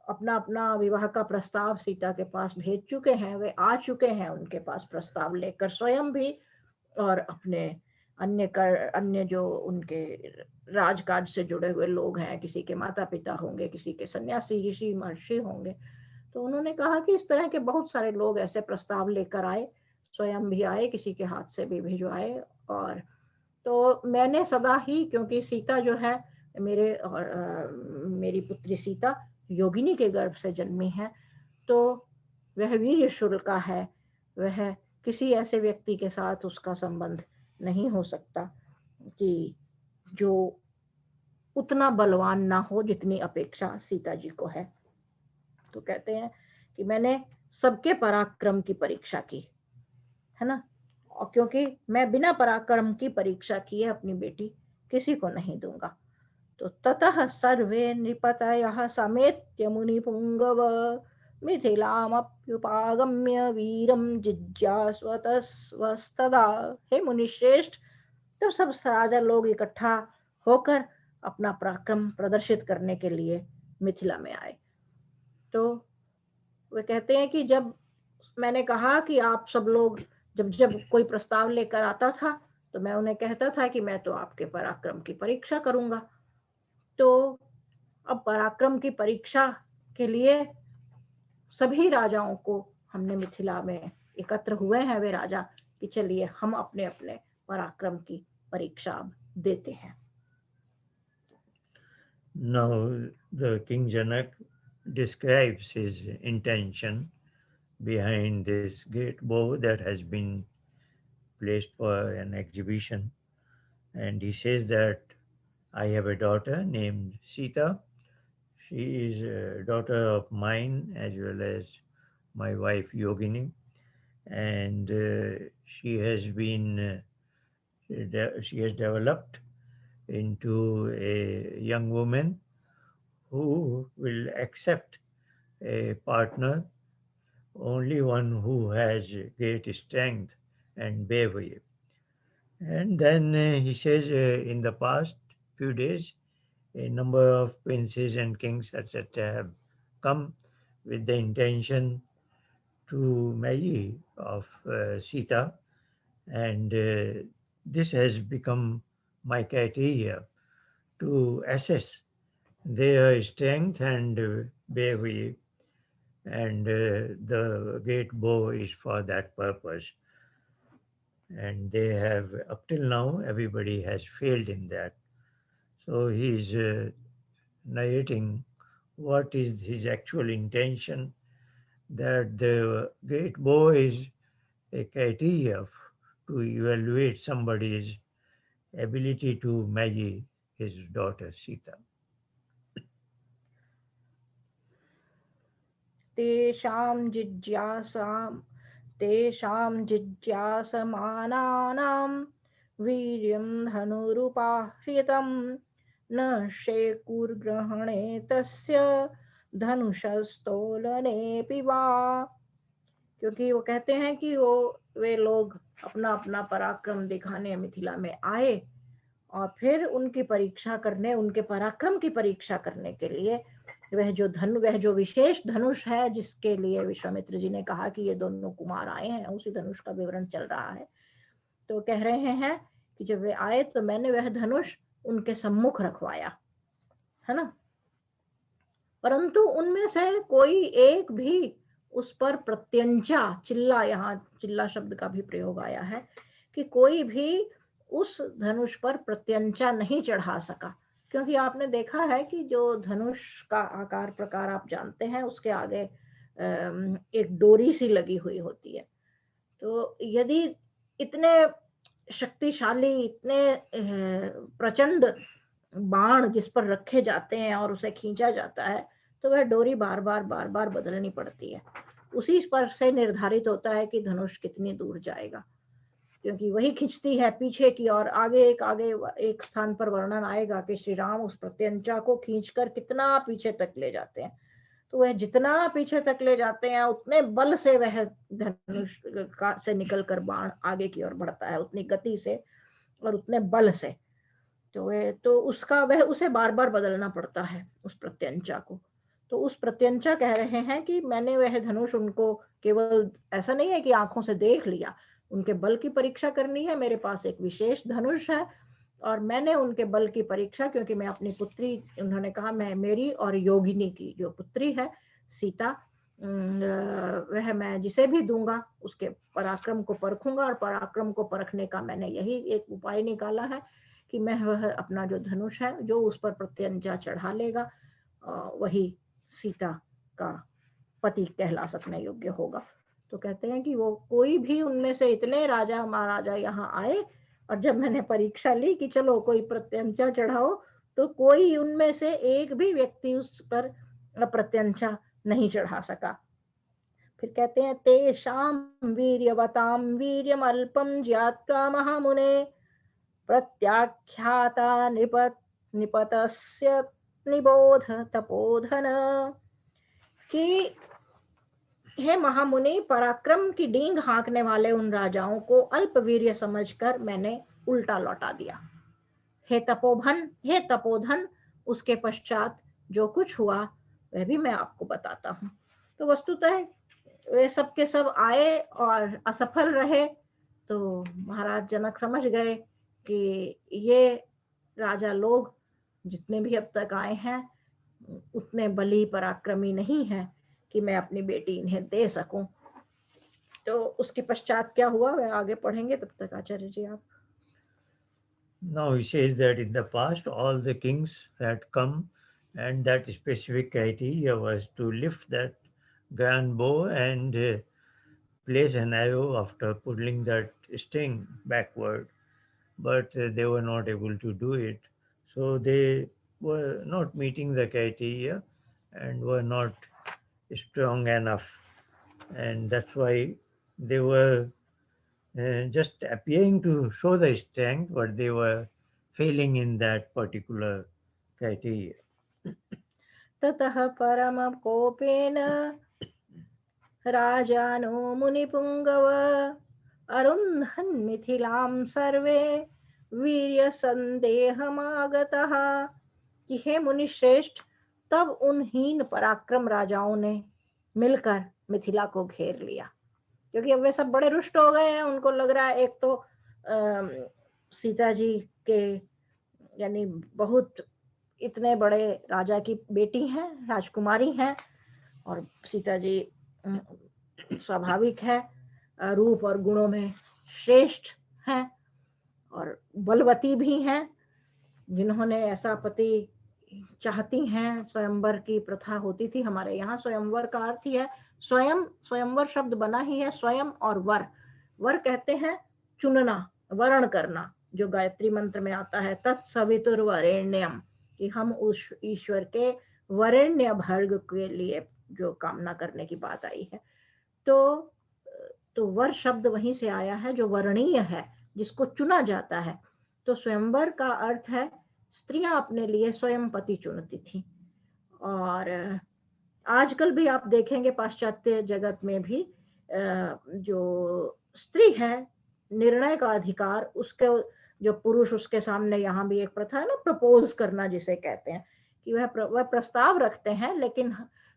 Speaker 1: अपना अपना विवाह का प्रस्ताव सीता के पास भेज चुके हैं, वे आ चुके हैं उनके पास प्रस्ताव लेकर स्वयं भी, और अपने अन्य जो उनके राजकाज से जुड़े हुए लोग हैं, किसी के माता पिता होंगे, किसी के सन्यासी ऋषि महर्षि होंगे। तो उन्होंने कहा कि इस तरह के बहुत सारे लोग ऐसे प्रस्ताव लेकर आए, स्वयं भी आए, किसी के हाथ से भी भिजवाए। और तो मैंने सदा ही, क्योंकि सीता जो है मेरे और मेरी पुत्री सीता योगिनी के गर्भ से जन्मी है, तो वह वीर्य शुल्का है, वह किसी ऐसे व्यक्ति के साथ उसका संबंध नहीं हो सकता कि जो उतना बलवान ना हो जितनी अपेक्षा सीता जी को है। तो कहते हैं कि मैंने सबके पराक्रम की परीक्षा की, है ना, और क्योंकि मैं बिना पराक्रम की परीक्षा किए अपनी बेटी किसी को नहीं दूंगा। तो ततः सर्वे नृपतयः समेत्य मुनिपुंगव मिथिलामप्युपागम्य वीरं जिज्ञास्वतस्वस्तदा। हे मुनिश्रेष्ठ, तब सब राजा लोग इकट्ठा होकर अपना पराक्रम प्रदर्शित करने के लिए मिथिला में आए। तो वे कहते हैं कि जब मैंने कहा कि आप सब लोग, जब जब कोई प्रस्ताव लेकर आता था तो मैं उन्हें कहता था कि मैं तो आपके पराक्रम की परीक्षा करूंगा। तो अब पराक्रम की परीक्षा के लिए सभी राजाओं को हमने मिथिला में एकत्र हुए हैं वे राजा, कि चलिए हम अपने अपने पराक्रम की परीक्षा देते हैं।
Speaker 2: Now the King Janak describes his intention behind this great bow that has been placed for an exhibition. And he says that I have a daughter named Sita. She is a daughter of mine as well as my wife Yogini. And she has been, she has developed into a young woman who will accept a partner, only one who has great strength and bravery. And then he says, in the past few days, a number of princes and kings, etc., have come with the intention to marry of Sita, and this has become my criteria to assess their strength and bravery, and the great bow is for that purpose. And they have, up till now, everybody has failed in that. So he is narrating what is his actual intention, that the great bow is a criteria to evaluate somebody's ability to marry his daughter Sita.
Speaker 1: तेषां जिज्ञासमानानां वीर्यं धनुरुपाहृतं न शेकुर्ग्रहणे तस्य धनुषस्तोलनेऽपि वा। क्योंकि वो कहते हैं कि वे लोग अपना अपना पराक्रम दिखाने मिथिला में आए और फिर उनकी परीक्षा करने, उनके पराक्रम की परीक्षा करने के लिए वह जो विशेष धनुष है जिसके लिए विश्वामित्र जी ने कहा कि ये दोनों कुमार आए हैं, उसी धनुष का विवरण चल रहा है। तो कह रहे हैं कि जब वे आए तो मैंने वह धनुष उनके सम्मुख रखवाया, है ना, परंतु उनमें से कोई एक भी उस पर प्रत्यंचा, चिल्ला, यहाँ चिल्ला शब्द का भी प्रयोग आया है, कि कोई भी उस धनुष पर प्रत्यंचा नहीं चढ़ा सका। क्योंकि आपने देखा है कि जो धनुष का आकार प्रकार आप जानते हैं, उसके आगे एक डोरी सी लगी हुई होती है। तो यदि इतने शक्तिशाली, इतने प्रचंड बाण जिस पर रखे जाते हैं और उसे खींचा जाता है, तो वह डोरी बार बार बदलनी पड़ती है। उसी पर से निर्धारित होता है कि धनुष कितनी दूर जाएगा, क्योंकि वही खिंचती है पीछे की और आगे एक स्थान पर वर्णन आएगा कि श्री राम उस प्रत्यंचा को खींचकर कितना पीछे तक ले जाते हैं। तो वह जितना पीछे तक ले जाते हैं उतने बल से वह धनुष से निकलकर बाण आगे की ओर बढ़ता है, उतनी गति से और उतने बल से। तो वह उसे बार बार बदलना पड़ता है उस प्रत्यंचा को। तो उस प्रत्यंचा कह रहे हैं कि मैंने वह धनुष उनको केवल ऐसा नहीं है कि आंखों से देख लिया, उनके बल की परीक्षा करनी है। मेरे पास एक विशेष धनुष है और मैंने उनके बल की परीक्षा, क्योंकि मैं अपनी पुत्री, उन्होंने कहा मैं मेरी और योगिनी की जो पुत्री है सीता, वह मैं जिसे भी दूंगा उसके पराक्रम को परखूंगा, और पराक्रम को परखने का मैंने यही एक उपाय निकाला है कि मैं वह अपना जो धनुष है जो उस पर प्रत्यंचा चढ़ा लेगा वही सीता का पति कहला सकने योग्य होगा। तो कहते हैं कि वो कोई भी उनमें से, इतने राजा महाराजा यहाँ आए और जब मैंने परीक्षा ली कि चलो कोई प्रत्यंचा चढ़ाओ, तो कोई उनमें से एक भी व्यक्ति उस पर प्रत्यंचा नहीं चढ़ा सका। फिर कहते हैं तेषाम वीर्यवताम वीर्यम अल्पम ज्ञात्वा महामुने प्रत्याख्याता निपतस्य निबोध तपोधन, कि हे महामुनि, पराक्रम की डींग हाँकने वाले उन राजाओं को अल्प वीर्य समझकर मैंने उल्टा लौटा दिया। हे तपोधन, उसके पश्चात जो कुछ हुआ वह भी मैं आपको बताता हूँ। तो वस्तुतः वे सब के सब आए और असफल रहे, तो महाराज जनक समझ गए कि ये राजा लोग जितने भी अब तक आए हैं उतने बली पराक्रमी नहीं है कि मैं अपनी बेटी इन्हें दे सकूं। तो उसके पश्चात क्या हुआ वह आगे पढ़ेंगे, तब तक आचार्य जी आप।
Speaker 2: Now he says that in the past all the kings had come, and that specific criteria was to lift that grand bow and place an arrow after pulling that string backward, but they were not able to do it. So they were not meeting the criteria and were not strong enough, and that's why they were just appearing to show the strength, but they were failing in that particular criteria.
Speaker 1: ततः परम Koppen राजानो मुनिपुंगव अरुन्धन् मिथिलां सर्वे वीर्य संदेहमागतः, कि हे मुनि श्रेष्ठ, तब उन हीन पराक्रम राजाओं ने मिलकर मिथिला को घेर लिया, क्योंकि अब वे सब बड़े रुष्ट हो गए हैं। उनको लग रहा है एक तो सीता जी के यानी बहुत इतने बड़े राजा की बेटी हैं, राजकुमारी हैं, और सीता जी स्वाभाविक है रूप और गुणों में श्रेष्ठ हैं और बलवती भी हैं, जिन्होंने ऐसा पति चाहती हैं। स्वयंवर की प्रथा होती थी हमारे यहाँ। स्वयंवर का अर्थ ही है स्वयं, स्वयंवर शब्द बना ही है स्वयं और वर। वर कहते हैं चुनना, वर्ण करना, जो गायत्री मंत्र में आता है तत्सवितुर्वरेण्यम, कि हम उस ईश्वर के वरेण्य भर्ग के लिए जो कामना करने की बात आई है। तो वर शब्द वहीं से आया है, जो वर्णीय है, जिसको चुना जाता है। तो स्वयंवर का अर्थ है स्त्रियां अपने लिए स्वयं पति चुनती थी। और आजकल भी आप देखेंगे पाश्चात्य जगत में भी जो स्त्री है, निर्णय का अधिकार उसके, जो पुरुष उसके सामने, यहाँ भी एक प्रथा है ना प्रपोज करना जिसे कहते हैं, कि वह प्रस्ताव रखते हैं, लेकिन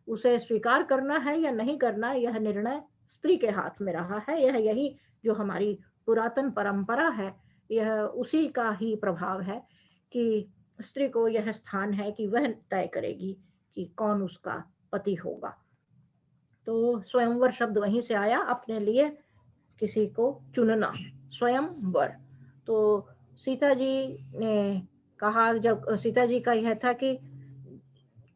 Speaker 1: उसे स्वीकार करना है या नहीं करना यह निर्णय स्त्री के हाथ में रहा है। यही जो हमारी पुरातन परंपरा है, यह उसी का ही प्रभाव है कि स्त्री को यह स्थान है कि वह तय करेगी कि कौन उसका पति होगा। तो स्वयंवर शब्द वहीं से आया, अपने लिए किसी को चुनना, स्वयंवर। तो सीता जी ने कहा, जब सीता जी का यह था कि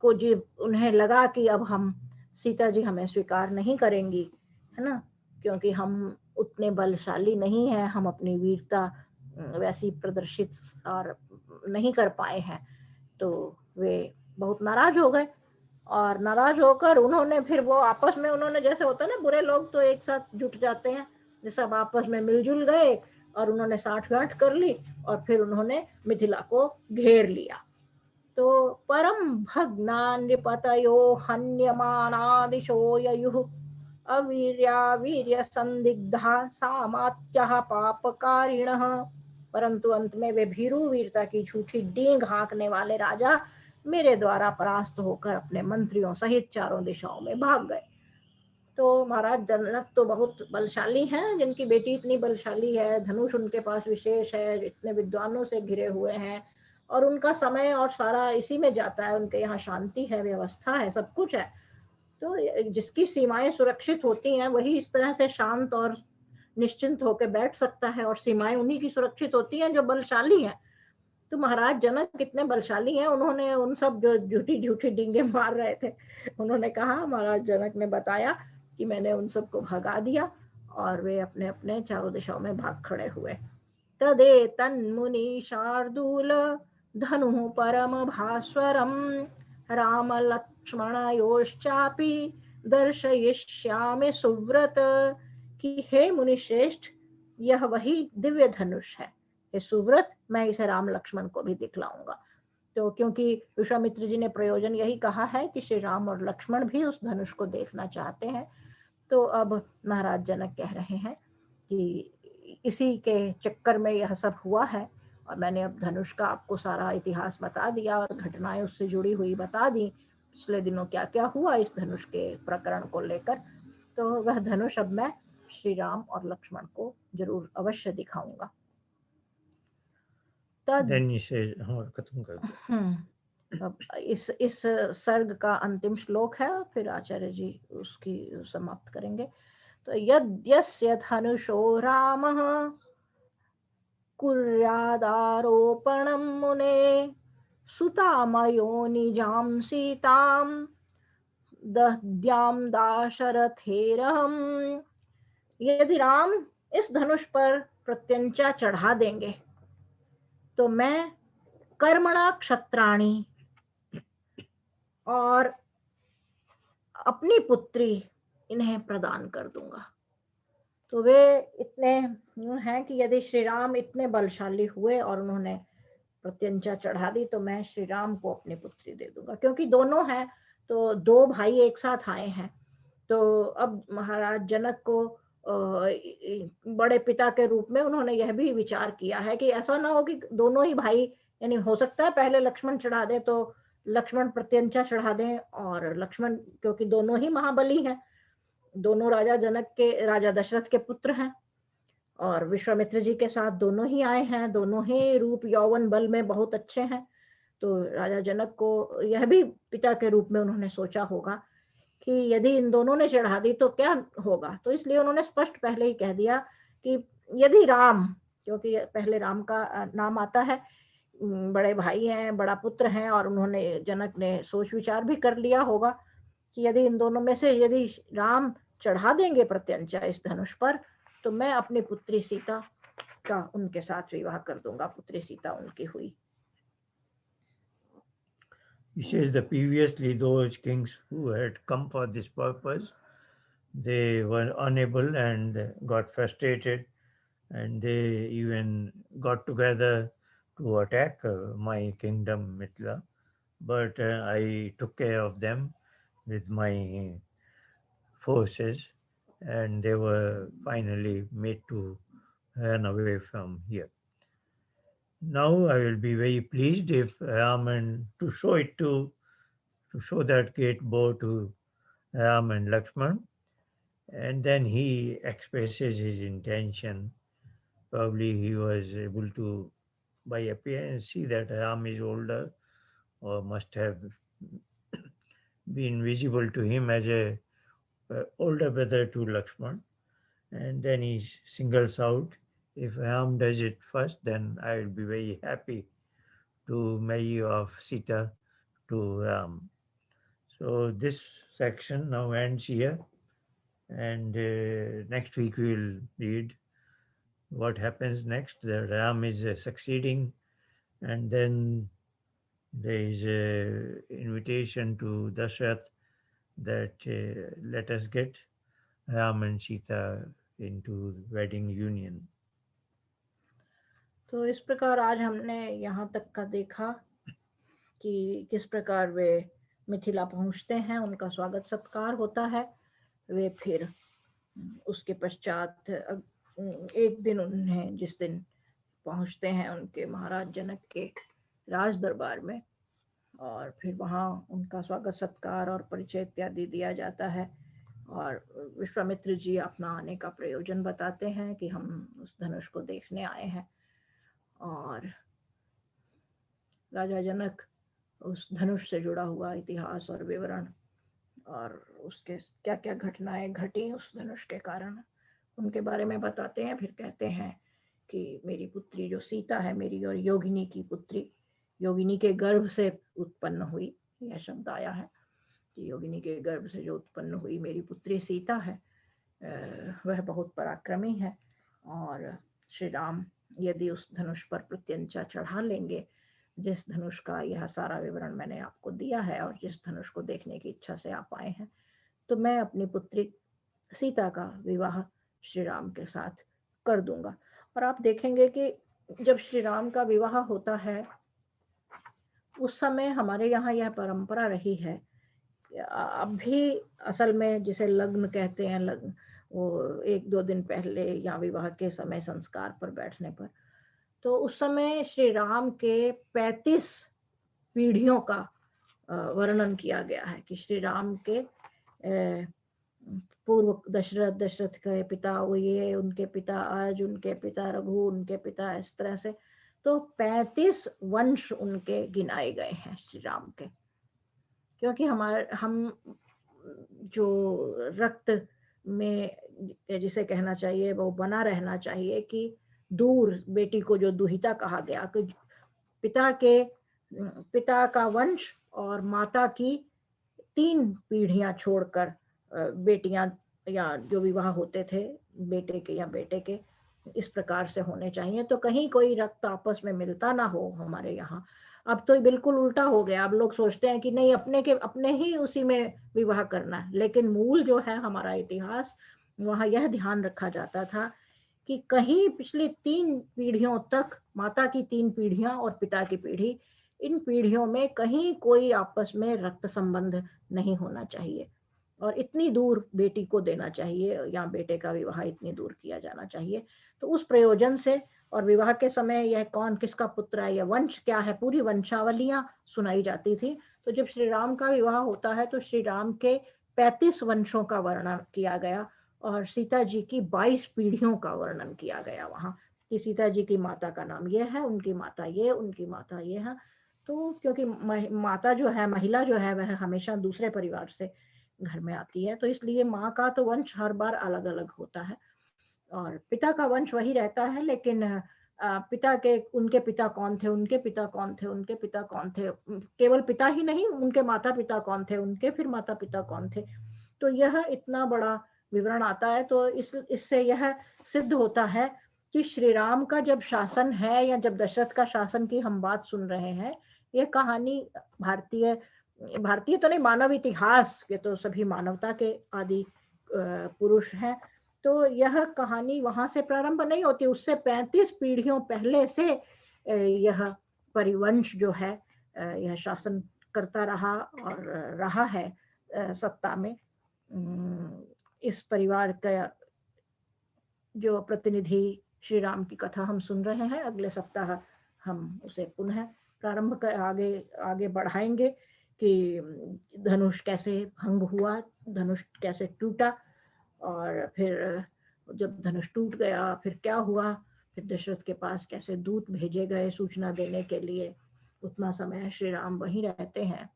Speaker 1: उन्हें लगा कि अब हम सीता जी हमें स्वीकार नहीं करेंगी, है ना, क्योंकि हम उतने बलशाली नहीं हैं, हम अपनी वीरता वैसी प्रदर्शित और नहीं कर पाए हैं। तो वे बहुत नाराज हो गए, और नाराज होकर उन्होंने फिर वो आपस में, उन्होंने, जैसे होता है ना बुरे लोग तो एक साथ जुट जाते हैं, जैसे सब आपस में मिलजुल गए और उन्होंने साठगांठ कर ली और फिर उन्होंने मिथिला को घेर लिया। तो परम भग्ना नृपतयो हन्यमानादिशो ययुः अवीर्या वीर्य संदिग्धा सामात्यः पापकारिणः। परंतु अंत में वे भीरू वीरता की झूठी डींग हाँकने वाले राजा मेरे द्वारा परास्त होकर अपने मंत्रियों सहित चारों दिशाओं में भाग गए। तो महाराज जनक तो बहुत बलशाली हैं, जिनकी बेटी इतनी बलशाली है, धनुष उनके पास विशेष है, इतने विद्वानों से घिरे हुए हैं, और उनका समय और सारा इसी में जाता है। उनके यहाँ शांति है, व्यवस्था है, सब कुछ है। तो जिसकी सीमाएं सुरक्षित होती हैं वही इस तरह से शांत और निश्चिंत होकर बैठ सकता है, और सीमाएं उन्हीं की सुरक्षित होती हैं जो बलशाली हैं। तो महाराज जनक कितने बलशाली हैं, उन्होंने उन सब जो झूठी झूठी डींगे मार रहे थे, उन्होंने कहा, महाराज जनक ने बताया कि मैंने उन सबको भगा दिया, और वे अपने अपने चारों दिशाओं में भाग खड़े हुए। तदे तन्मुनि शार्दूल धनुः परम भास्वरम राम लक्ष्मणयोश्चापि दर्शयिष्यामि सुव्रत। कि हे मुनि श्रेष्ठ, यह वही दिव्य धनुष है, हे सुव्रत, मैं इसे राम लक्ष्मण को भी दिखलाऊंगा। तो क्योंकि विश्वामित्र जी ने प्रयोजन यही कहा है कि श्री राम और लक्ष्मण भी उस धनुष को देखना चाहते हैं, तो अब महाराज जनक कह रहे हैं कि इसी के चक्कर में यह सब हुआ है, और मैंने अब धनुष का आपको सारा इतिहास बता दिया और घटनाएं उससे जुड़ी हुई बता दी, पिछले दिनों क्या क्या हुआ इस धनुष के प्रकरण को लेकर। तो वह धनुष अब मैं श्री राम और लक्ष्मण को जरूर अवश्य दिखाऊंगा। तद
Speaker 2: Then he says, हाँ खत्म कर दो।
Speaker 1: अब इस सर्ग का अंतिम श्लोक है, फिर आचार्य जी उसकी समाप्त करेंगे। तो यद्यस्य धनुषो रामः कुर्यादारोपणं मुने सुतामयो निजां सीतां दद्यां दाशरथेरहम्। यदि राम इस धनुष पर प्रत्यंचा चढ़ा देंगे तो मैं कर्मणा क्षत्राणि और अपनी पुत्री इन्हें प्रदान कर दूंगा। तो वे इतने हैं कि यदि श्री राम इतने बलशाली हुए और उन्होंने प्रत्यंचा चढ़ा दी तो मैं श्री राम को अपनी पुत्री दे दूंगा, क्योंकि दोनों हैं तो दो भाई एक साथ आए हैं। तो अब महाराज जनक को बड़े पिता के रूप में उन्होंने यह भी विचार किया है कि ऐसा ना हो कि दोनों ही भाई, यानी हो सकता है पहले लक्ष्मण चढ़ा दे तो लक्ष्मण प्रत्यंचा चढ़ा दें, और लक्ष्मण क्योंकि दोनों ही महाबली हैं, दोनों राजा जनक के, राजा दशरथ के पुत्र हैं, और विश्वामित्र जी के साथ दोनों ही आए हैं, दोनों ही रूप यौवन बल में बहुत अच्छे हैं। तो राजा जनक को यह भी पिता के रूप में उन्होंने सोचा होगा कि यदि इन दोनों ने चढ़ा दी तो क्या होगा। तो इसलिए उन्होंने स्पष्ट पहले ही कह दिया कि यदि राम, क्योंकि पहले राम का नाम आता है, बड़े भाई हैं, बड़ा पुत्र हैं, और उन्होंने, जनक ने सोच विचार भी कर लिया होगा कि यदि इन दोनों में से यदि राम चढ़ा देंगे प्रत्यंचा इस धनुष पर तो मैं अपनी पुत्री सीता का उनके साथ विवाह कर दूंगा, पुत्री सीता उनकी हुई।
Speaker 2: He says that previously those kings who had come for this purpose, they were unable and got frustrated, and they even got together to attack my kingdom Mithila. But I took care of them with my forces, and they were finally made to run away from here. Now I will be very pleased if Raman to show it to show that great bow to Ram and Lakshman, and then he expresses his intention. Probably he was able to, by appearance, see that Ram is older, or must have been visible to him as a older brother to Lakshman. And then he singles out, if Ram does it first, then I will be very happy to marry off Sita to Ram. So this section now ends here, and next week we will read what happens next. The Ram is succeeding, and then there is a invitation to Dashrath that let us get Ram and Sita into wedding union.
Speaker 1: तो इस प्रकार आज हमने यहाँ तक का देखा कि किस प्रकार वे मिथिला पहुंचते हैं, उनका स्वागत सत्कार होता है। वे फिर उसके पश्चात एक दिन उन्हें, जिस दिन पहुंचते हैं उनके महाराज जनक के राज दरबार में, और फिर वहाँ उनका स्वागत सत्कार और परिचय इत्यादि दिया जाता है, और विश्वामित्र जी अपना आने का प्रयोजन बताते हैं कि हम उस धनुष को देखने आए हैं, और राजा जनक उस धनुष से जुड़ा हुआ इतिहास और विवरण और उसके क्या क्या घटनाएं घटी उस धनुष के कारण उनके बारे में बताते हैं। फिर कहते हैं कि मेरी पुत्री जो सीता है, मेरी और योगिनी की पुत्री, योगिनी के गर्भ से उत्पन्न हुई, यह शब्द आया है कि योगिनी के गर्भ से जो उत्पन्न हुई मेरी पुत्री सीता है, वह बहुत पराक्रमी है, और श्री राम यदि उस धनुष पर प्रत्यंचा चढ़ा लेंगे जिस धनुष का यह सारा विवरण मैंने आपको दिया है और जिस धनुष को देखने की इच्छा से आप आए हैं, तो मैं अपनी पुत्री सीता का विवाह श्री राम के साथ कर दूंगा। और आप देखेंगे कि जब श्री राम का विवाह होता है, उस समय हमारे यहाँ यह परंपरा रही है, अब भी असल में जिसे लग्न कहते हैं, लग्न वो 1-2 दिन पहले या विवाह के समय संस्कार पर बैठने पर, तो उस समय श्री राम के 35 पीढ़ियों का वर्णन किया गया है कि श्री राम के पूर्व दशरथ के पिता वो ये, उनके पिता आज, उनके पिता रघु, उनके पिता इस तरह से, तो 35 वंश उनके गिनाए गए हैं श्री राम के। क्योंकि हम जो रक्त में जिसे कहना चाहिए वो बना रहना चाहिए कि दूर बेटी को जो दुहिता कहा गया कि पिता का वंश और माता की 3 पीढ़ियां छोड़कर बेटियां या जो विवाह होते थे बेटे के या बेटे के, इस प्रकार से होने चाहिए, तो कहीं कोई रक्त आपस में मिलता ना हो हमारे यहाँ। अब तो बिल्कुल उल्टा हो गया, अब लोग सोचते हैं कि नहीं अपने ही उसी में विवाह करना है, लेकिन मूल जो है हमारा इतिहास, वहाँ यह ध्यान रखा जाता था कि कहीं पिछली 3 पीढ़ियों तक, माता की 3 पीढ़ियां और पिता की पीढ़ी, इन पीढ़ियों में कहीं कोई आपस में रक्त संबंध नहीं होना चाहिए और इतनी दूर बेटी को देना चाहिए या बेटे का विवाह इतनी दूर किया जाना चाहिए। तो उस प्रयोजन से और विवाह के समय यह कौन किसका पुत्र है या वंश क्या है, पूरी वंशावलियां सुनाई जाती थी। तो जब श्री राम का विवाह होता है तो श्री राम के 35 वंशों का वर्णन किया गया और सीता जी की 22 पीढ़ियों का वर्णन किया गया वहाँ, कि सीता जी की माता का नाम ये है, उनकी माता ये, उनकी माता ये है। तो क्योंकि माता जो है, महिला जो है, वह हमेशा दूसरे परिवार से घर में आती है, तो इसलिए माँ का तो वंश हर बार अलग अलग होता है और पिता का वंश वही रहता है, लेकिन पिता के, उनके पिता कौन थे, उनके पिता कौन थे, उनके पिता कौन थे, केवल पिता ही नहीं, उनके माता पिता कौन थे, उनके फिर माता पिता कौन थे। तो यह इतना बड़ा विवरण आता है। तो इससे यह सिद्ध होता है कि श्री राम का जब शासन है या जब दशरथ का शासन की हम बात सुन रहे हैं, यह कहानी भारतीय भारतीय तो नहीं, मानव इतिहास के तो सभी मानवता के आदि पुरुष हैं। तो यह कहानी वहां से प्रारंभ नहीं होती, उससे 35 पीढ़ियों पहले से यह परिवंश जो है यह शासन करता रहा और रहा है सत्ता में। इस परिवार का जो प्रतिनिधि श्री राम की कथा हम सुन रहे हैं, अगले सप्ताह हम उसे पुनः प्रारंभ कर आगे आगे बढ़ाएंगे कि धनुष कैसे भंग हुआ, धनुष कैसे टूटा और फिर जब धनुष टूट गया फिर क्या हुआ, फिर दशरथ के पास कैसे दूत भेजे गए सूचना देने के लिए, उतना समय श्री राम वहीं रहते हैं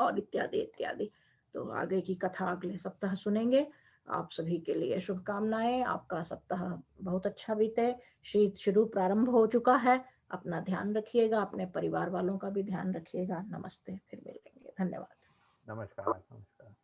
Speaker 1: और इत्यादि इत्यादि। तो आगे की कथा अगले सप्ताह सुनेंगे। आप सभी के लिए शुभकामनाएं, आपका सप्ताह बहुत अच्छा बीते। शीत शुरू प्रारंभ हो चुका है, अपना ध्यान रखिएगा, अपने परिवार वालों का भी ध्यान रखिएगा। नमस्ते, फिर मिलेंगे, धन्यवाद।
Speaker 3: नमस्कार। नमस्कार।